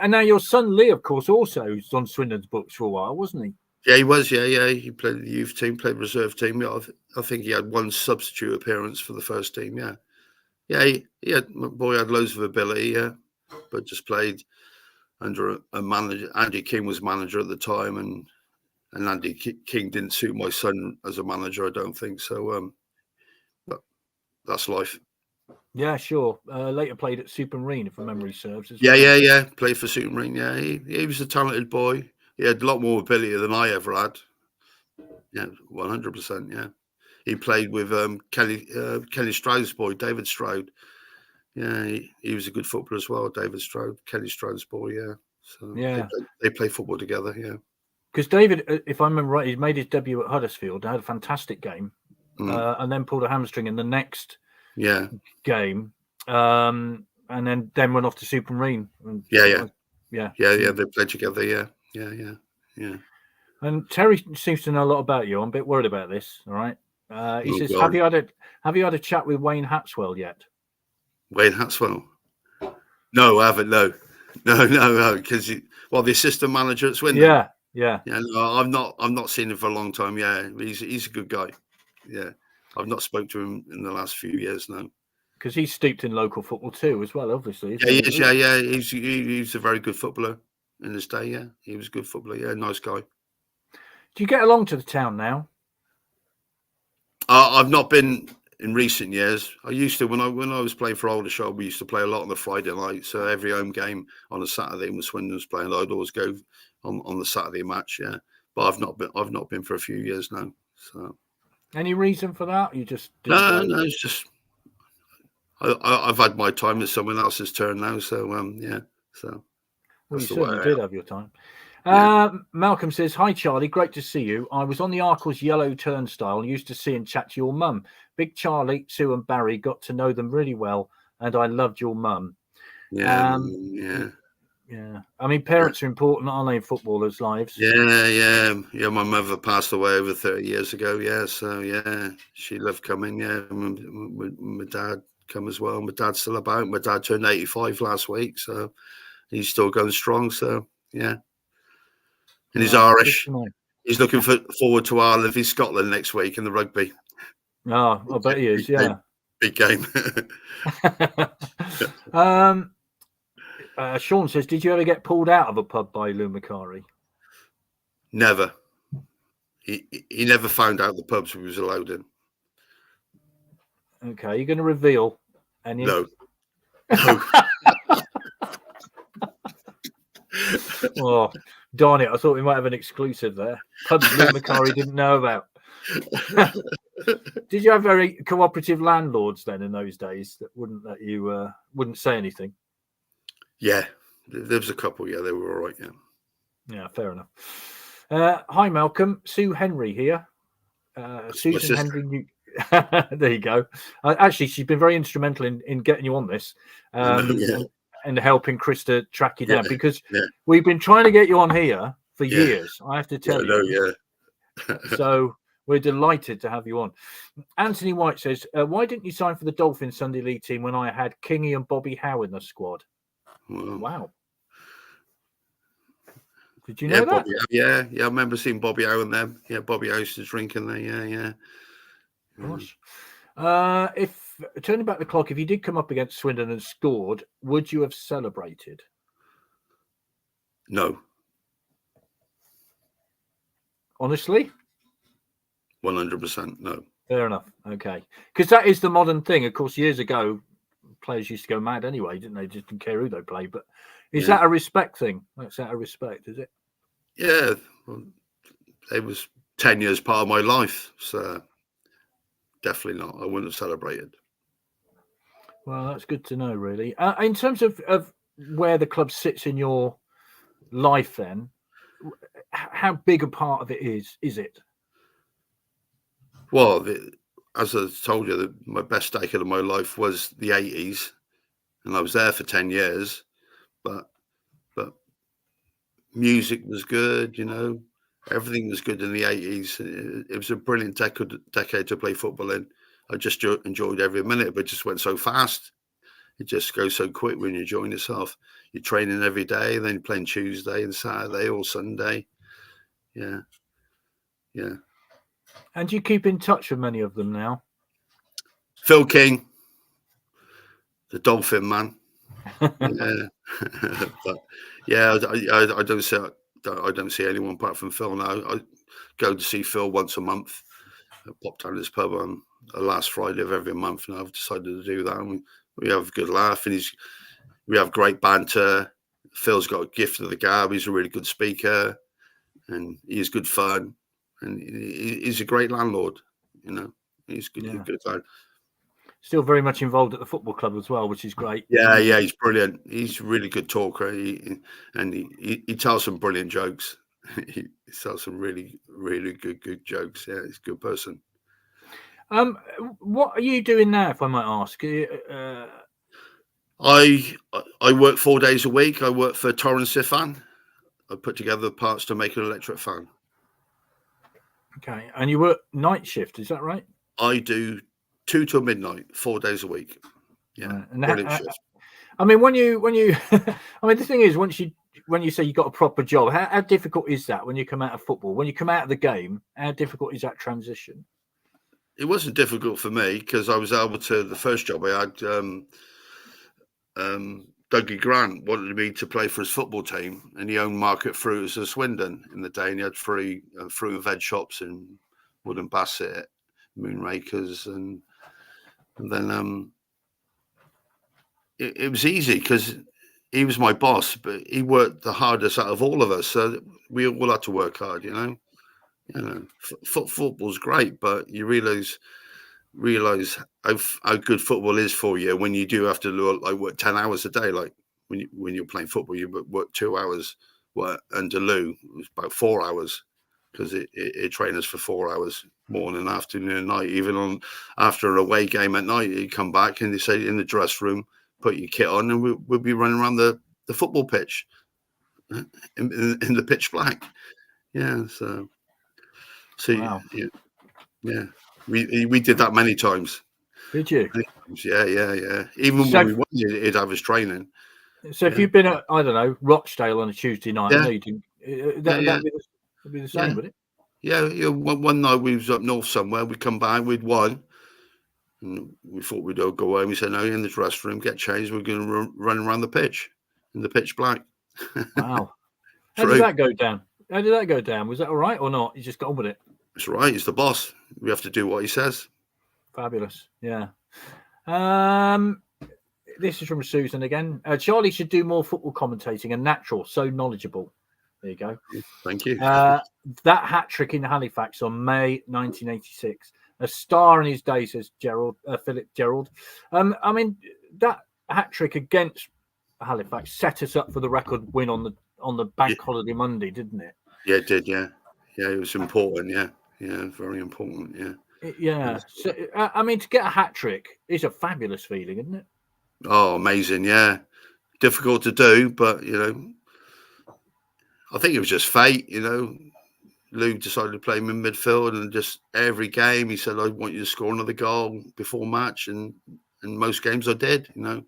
now your son Lee, of course, also was on Swindon's books for a while, wasn't he? Yeah, he was. Yeah. He played the youth team, played reserve team. I think he had one substitute appearance for the first team. My boy had loads of ability. Yeah, but just played under a manager. Andy King was manager at the time, and Andy King didn't suit my son as a manager. I don't think so. But that's life. Yeah, sure. Later played at Supermarine, if my memory serves. Yeah. Played for Supermarine. Yeah, he was a talented boy. He had a lot more ability than I ever had. Yeah, 100%. Yeah, he played with Kelly Stroud's boy, David Stroud. Yeah, he was a good footballer as well, David Stroud, Kelly Stroud's boy. Yeah, so they play football together. Yeah, because David, if I remember right, he made his debut at Huddersfield. Had a fantastic game, and then pulled a hamstring in the next game, and then went off to Supermarine. Yeah. They played together. Yeah. And Terry seems to know a lot about you. I'm a bit worried about this. All right. He says, God. Have you had a chat with Wayne Hatswell yet? Wayne Hatswell? No, I haven't. No. Because the assistant manager at Swindon. Yeah. No, I've not seen him for a long time. Yeah, he's a good guy. Yeah, I've not spoken to him in the last few years now. Because he's steeped in local football too, as well. Obviously. Yeah, he is. Yeah. He's a very good footballer in his day. Yeah, he was a good footballer. Yeah, nice guy. Do you get along to the town now? I've not been in recent years. I used to when I was playing for Aldershot. We used to play a lot on the Friday night. So every home game on a Saturday when Swindon was playing, I'd always go on the Saturday match. Yeah, but I've not been for a few years now. So, any reason for that? You just no. It's just I've had my time. It's someone else's turn now. So yeah. So well, you certainly did have your time. Malcolm says, "Hi Charlie, great to see you. I was on the Arkle's yellow turnstile and used to see and chat to your mum. Big Charlie, Sue and Barry, got to know them really well, and I loved your mum." Yeah. I mean, parents are important, aren't they, in footballers' lives? Yeah. My mother passed away over 30 years ago. Yeah, so yeah, she loved coming. Yeah, my dad come as well. My dad's still about. My dad turned 85 last week, so he's still going strong. So yeah. And he's Irish. He's looking forward to our Live in Scotland next week in the rugby. Oh, I bet he is. Yeah, big game. Sean says, "Did you ever get pulled out of a pub by Lou Macari?" Never. He never found out the pubs we was allowed in. Okay, you're going to reveal any? No. No. Oh, darn it. I thought we might have an exclusive there. Pubs Lou Macari didn't know about. Did you have very cooperative landlords then in those days that wouldn't let you, wouldn't say anything? Yeah, there was a couple. Yeah, they were all right. Yeah. Yeah, fair enough. Hi, Malcolm. Sue Henry here. Susan Henry. There you go. Actually, she's been very instrumental in getting you on this and helping Chris to track you down, because we've been trying to get you on here for years. I have to tell you. So we're delighted to have you on. Anthony White says, why didn't you sign for the Dolphins Sunday League team when I had Kingy and Bobby Howe in the squad? Wow. Did you know that? Bobby, yeah. I remember seeing Bobby Howe and them. Yeah, Bobby Howe used to drink in there. Yeah. Gosh. If turning back the clock, if you did come up against Swindon and scored, would you have celebrated? No. Honestly? 100% no. Fair enough. Okay. Because that is the modern thing. Of course, years ago, players used to go mad anyway, didn't they? Just didn't care who they played. But is that a respect thing? That's out of respect, is it? Yeah. Well, it was 10 years part of my life. So definitely not. I wouldn't have celebrated. Well, that's good to know, really. In terms of where the club sits in your life, then, how big a part of it is it? Well, as I told you, my best decade of my life was the 80s, and I was there for 10 years. But music was good, everything was good in the 80s. It was a brilliant decade to play football in. I just enjoyed every minute, but it just went so fast. It just goes so quick when you're enjoying yourself. You're training every day, then you're playing Tuesday and Saturday or Sunday. Yeah. And do you keep in touch with many of them now? Phil King, the Dolphin man. Yeah. But yeah, I don't see anyone apart from Phil now. I go to see Phil once a month. I pop down to his pub on the last Friday of every month, and I've decided to do that. And we have a good laugh, and we have great banter. Phil's got a gift of the gab. He's a really good speaker, and he's good fun, and he's a great landlord. He's good guy. Still very much involved at the football club as well, which is great. Yeah, he's brilliant. He's a really good talker, he tells some brilliant jokes. He tells some really, really good jokes. Yeah, he's a good person. What are you doing now, if I might ask? I work 4 days a week. I work for Torrance Sifan. I put together the parts to make an electric fan. Okay, and you work night shift, is that right? I do 2 till midnight, 4 days a week. Yeah, right. Brilliant shift. I mean, when you, I mean, the thing is, when you say you got a proper job, how difficult is that when you come out of football? When you come out of the game, how difficult is that transition? It wasn't difficult for me because I was able to. The first job I had, Dougie Grant wanted me to play for his football team, and he owned Market Fruiters of Swindon in the day, and he had 3 fruit and veg shops in Wood and Bassett, Moonrakers, and then it was easy because he was my boss, but he worked the hardest out of all of us. So we all had to work hard, Football's great, but you realize how good football is for you when you do have to work 10 hours a day. Like when you're playing football, you work 2 hours. And Delu was about 4 hours because it trained us for 4 hours, morning, afternoon, and night. Even after an away game at night, you come back and they say in the dress room, put your kit on, and we'll be running around the football pitch in the pitch black. Yeah, so wow. yeah. We did that many times. Did you? Yeah. Even when we won, he'd have his training. So if you've been at, I don't know, Rochdale on a Tuesday night, I know you didn't. That'd be the same, would it? Yeah. One night we was up north somewhere. We come back, we'd won. And we thought we'd all go home. We said, no, in the dressing room, get changed. We're going to run around the pitch in the pitch black. Wow. How did that go down? Was that all right or not? You just got on with it? That's right. He's the boss. We have to do what he says. Fabulous. Yeah. This is from Susan again. Charlie should do more football commentating and natural, so knowledgeable. There you go. Thank you. That hat trick in Halifax on May 1986. A star in his day, says Philip Gerald. I mean, that hat trick against Halifax set us up for the record win on the bank holiday Monday, didn't it? Yeah, it did. Yeah, it was important. Yeah, very important. Yeah. Yeah. So, I mean, to get a hat trick is a fabulous feeling, isn't it? Oh, amazing. Yeah, difficult to do, but I think it was just fate. Lou decided to play him in midfield, and just every game he said, "I want you to score another goal before match," and in most games I did. I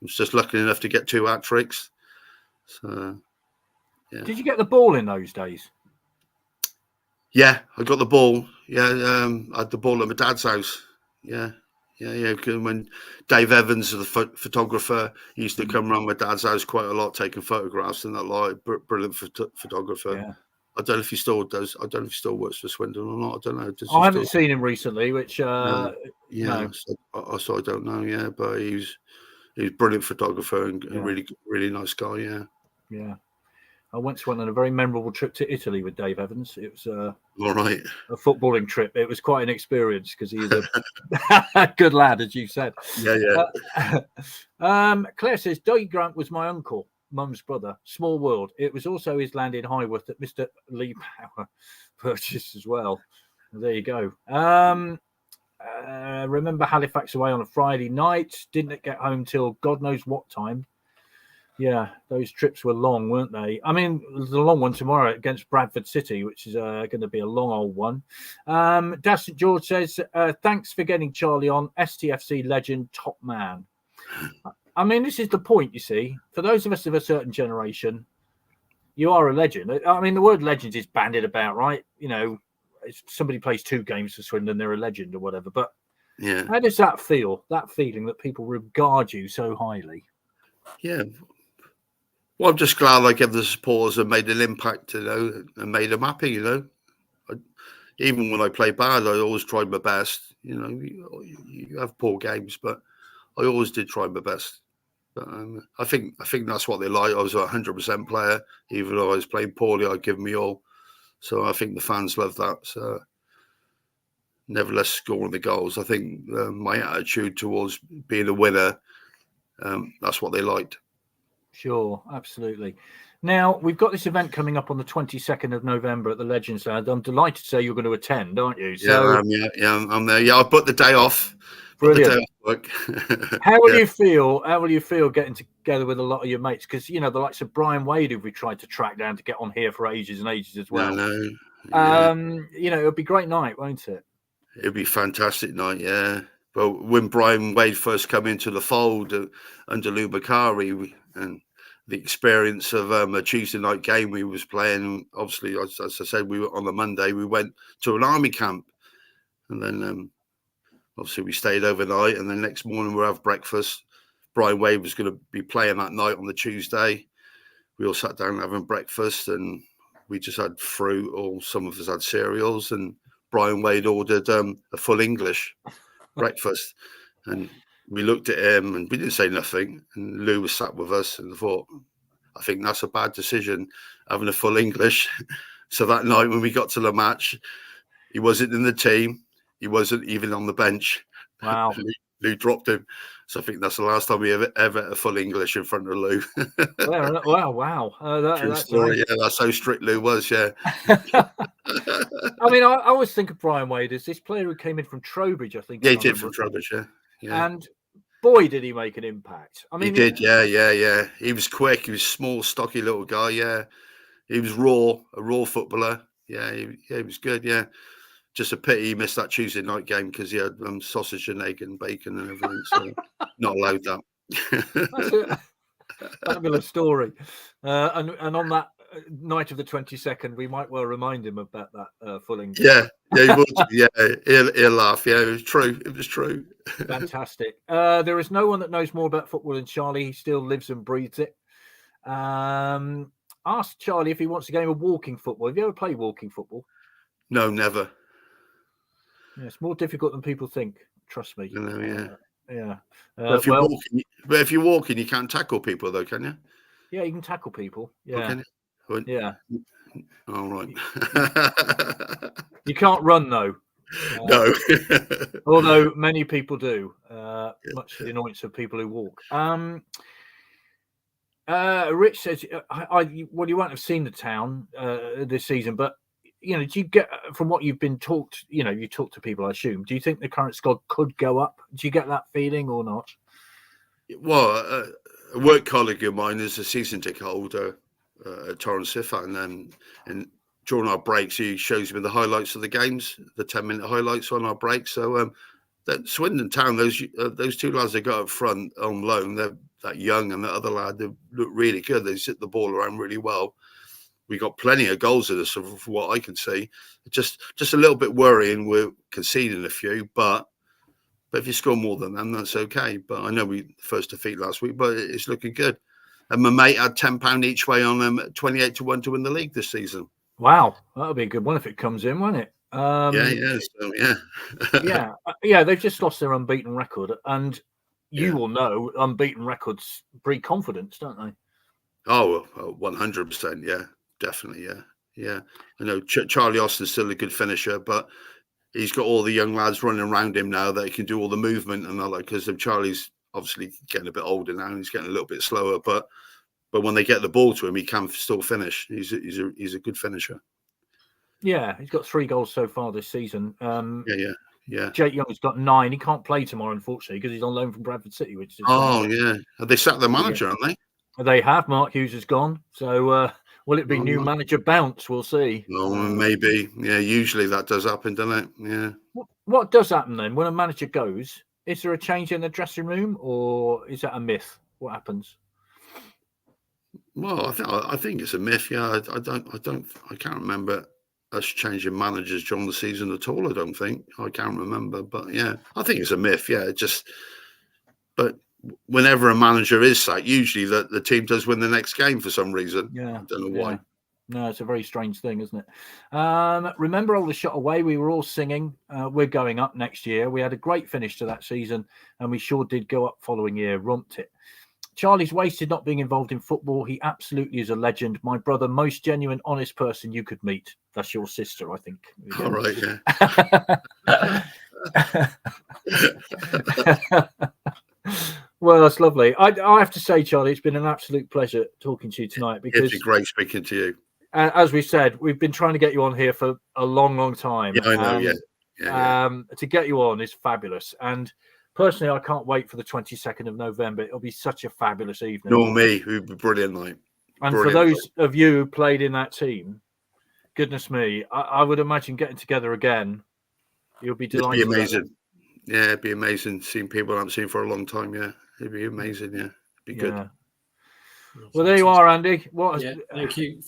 was just lucky enough to get 2 hat tricks. So, yeah. Did you get the ball in those days? Yeah, I got the ball. Yeah, I had the ball at my dad's house. Yeah. When Dave Evans, the photographer, he used to come around my dad's house quite a lot, taking photographs and that. Brilliant photographer. Yeah. I don't know if he still does. I don't know if he still works for Swindon or not. I don't know. I haven't seen him recently, which no. No. So I don't know. Yeah, but he's a brilliant photographer and a really nice guy. Yeah. Yeah. I once went on a very memorable trip to Italy with Dave Evans. It was all right. A footballing trip. It was quite an experience because he's a good lad, as you said. Yeah. Claire says, Dougie Grant was my uncle, mum's brother. Small world. It was also his land in Highworth that Mr. Lee Power purchased as well. There you go. Remember Halifax away on a Friday night. Didn't get home till God knows what time. Yeah, those trips were long, weren't they? I mean, there's a long one tomorrow against Bradford City, which is going to be a long old one. Daz St. George says, thanks for getting Charlie on. STFC legend, top man. I mean, this is the point, you see. For those of us of a certain generation, you are a legend. I mean, the word legend is bandied about, right? If somebody plays 2 games for Swindon, they're a legend or whatever. But yeah, how does that feel, that feeling that people regard you so highly? Yeah. Well, I'm just glad I gave the supporters and made an impact, and made them happy, even when I play bad, I always tried my best. You have poor games, but I always did try my best. But I think that's what they like. I was a 100% player, even though I was playing poorly. I'd give me all. So I think the fans love that. So nevertheless, scoring the goals. I think my attitude towards being a winner, that's what they liked. Sure, absolutely. Now, we've got this event coming up on the 22nd of November at the Legends Stand. I'm delighted to say you're going to attend, aren't you? So, I'm there. Yeah, I booked the day off. Brilliant. How will you feel? How will you feel getting together with a lot of your mates? Because, the likes of Brian Wade, who we tried to track down to get on here for ages and ages as well. It'll be a great night, won't it? It'll be a fantastic night, yeah. But when Brian Wade first came into the fold under Lou Macari, and the experience of a Tuesday night game we was playing, obviously, as I said, we were on the Monday, we went to an army camp, and then obviously we stayed overnight, and then next morning we'll have breakfast. Brian Wade was going to be playing that night on the Tuesday. We all sat down having breakfast, and we just had fruit, or some of us had cereals, and Brian Wade ordered a full English breakfast, and we looked at him and we didn't say nothing, and Lou was sat with us, and I thought, I think that's a bad decision, having a full English. So that night when we got to the match, he wasn't in the team, he wasn't even on the bench. Wow. Lou dropped him. So I think that's the last time we ever had a full English in front of Lou. Wow. True story. Yeah, that's how strict Lou was, yeah. I mean, I always think of Brian Wade as this player who came in from Trowbridge, I think. Yeah, he did from Trowbridge, yeah. And boy, did he make an impact. I mean, he did, yeah. He was quick. He was small, stocky little guy, yeah. He was a raw footballer. Yeah, he was good, yeah. Just a pity he missed that Tuesday night game because he had sausage and egg and bacon and everything. So not allowed that. That's a fabulous story. And on that night of the 22nd, we might well remind him about that full English. Yeah, he would. Yeah, he'll laugh. Yeah, it was true. It was true. Fantastic. There is no one that knows more about football than Charlie. He still lives and breathes it. Ask Charlie if he wants a game of walking football. Have you ever played walking football? No, never. Yeah, it's more difficult than people think. Trust me. Yeah. Yeah. If But if you're walking, you can't tackle people, though, can you? Yeah, you can tackle people. Oh, Yeah, can you? Well, yeah. all right. You can't run though. No. Although many people do, much to the annoyance of people who walk. Rich says, well, you won't have seen the town this season, but do you get from what you've been talked? You talk to people, I assume. Do you think the current squad could go up? Do you get that feeling or not? Well, a work colleague of mine is a season ticket holder at Torrance Sifan, and during our breaks, he shows me the highlights of the games, the 10-minute highlights on our breaks. So that Swindon Town, those two lads that got up front on loan, they're that young, and the other lad, they look really good. They sit the ball around really well. We got plenty of goals in us, from what I can see. Just a little bit worrying. We're conceding a few, but if you score more than them, that's okay. But I know we first defeat last week, but it's looking good. And my mate had £10 each way on them, 28-1 to win the league this season. Wow, that'll be a good one if it comes in, won't it? Yeah. They've just lost their unbeaten record, and you will know unbeaten records breed confidence, don't they? Oh, 100%. Yeah, definitely. Yeah. I know Charlie Austin's still a good finisher, but he's got all the young lads running around him now that he can do all the movement and all that, because Charlie's obviously getting a bit older now and he's getting a little bit slower, but when they get the ball to him, he can still finish. He's a good finisher. Yeah, he's got 3 goals so far this season. Yeah. Jake Young's got 9. He can't play tomorrow, unfortunately, because he's on loan from Bradford City, which is Have they sacked the manager, haven't they? They have. Mark Hughes is gone. So will it be new manager bounce? We'll see. Oh, maybe. Yeah, usually that does happen, doesn't it? Yeah. What does happen then when a manager goes? Is there a change in the dressing room, or is that a myth? What happens? Well, I think it's a myth. Yeah, I can't remember us changing managers during the season at all. I can't remember, but yeah, I think it's a myth. Yeah, but whenever a manager is sacked, usually the team does win the next game for some reason. Yeah, I don't know why. No, it's a very strange thing, isn't it? Remember all the shot away? We were all singing. We're going up next year. We had a great finish to that season, and we sure did go up following year. Rumped it. Charlie's wasted not being involved in football. He absolutely is a legend. My brother, most genuine, honest person you could meet. That's your sister, I think. All right, yeah. Well, that's lovely. I have to say, Charlie, it's been an absolute pleasure talking to you tonight, because it's been great speaking to you. As we said, we've been trying to get you on here for a long, long time. Yeah, I know. To get you on is fabulous, and personally, I can't wait for the 22nd of November. It'll be such a fabulous evening. Nor me. It would be brilliant night. And for those of you who played in that team, goodness me, I would imagine getting together again, you'll be delighted. It'd be amazing. Yeah, it'd be amazing seeing people I haven't seen for a long time. Yeah, it'd be amazing. Yeah, it'd be good. Yeah. Well, there you are, Andy.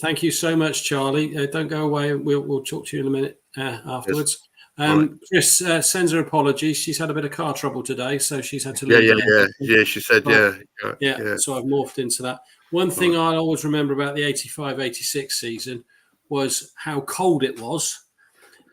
Thank you so much, Charlie. Don't go away. We'll talk to you in a minute afterwards. Yes. Chris sends her apologies. She's had a bit of car trouble today, so she's had to leave. Yeah. She said, yeah. So I've morphed into that. One thing I always remember about the 85-86 season was how cold it was.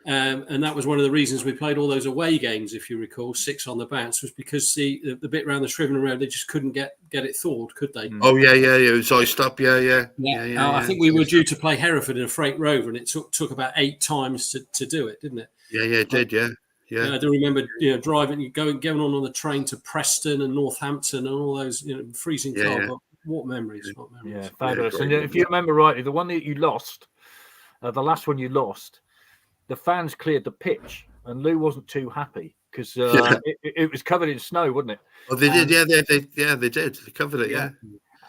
And that was one of the reasons we played all those away games, if you recall, 6 on the bounce, was because the bit around the Swindon Road, they just couldn't get it thawed, could they? Oh, yeah. It was iced up. Yeah. I think we were due to play Hereford in a freight rover, and it took about 8 times to do it, didn't it? Yeah, it did, yeah. I do remember, driving, going on the train to Preston and Northampton and all those, freezing cold. Yeah. What memories? Yeah, fabulous. And if you remember rightly, the one that you lost, the last one you lost, the fans cleared the pitch, and Lou wasn't too happy because it was covered in snow, wasn't it? Oh, they did, they did. They covered it, yeah.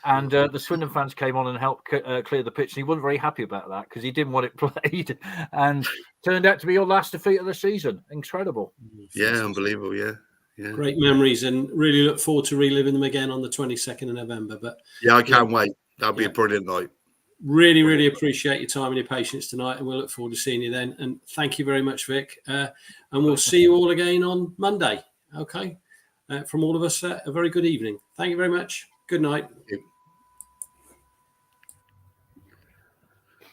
And the Swindon fans came on and helped clear the pitch, and he wasn't very happy about that because he didn't want it played, and turned out to be your last defeat of the season. Incredible. Yeah, unbelievable, yeah. Great memories, and really look forward to reliving them again on the 22nd of November. But yeah, I can't wait. That'll be a brilliant night. Really, really appreciate your time and your patience tonight, and we'll look forward to seeing you then. And thank you very much, Vic. And we'll see you all again on Monday. Okay. From all of us, a very good evening. Thank you very much. Good night.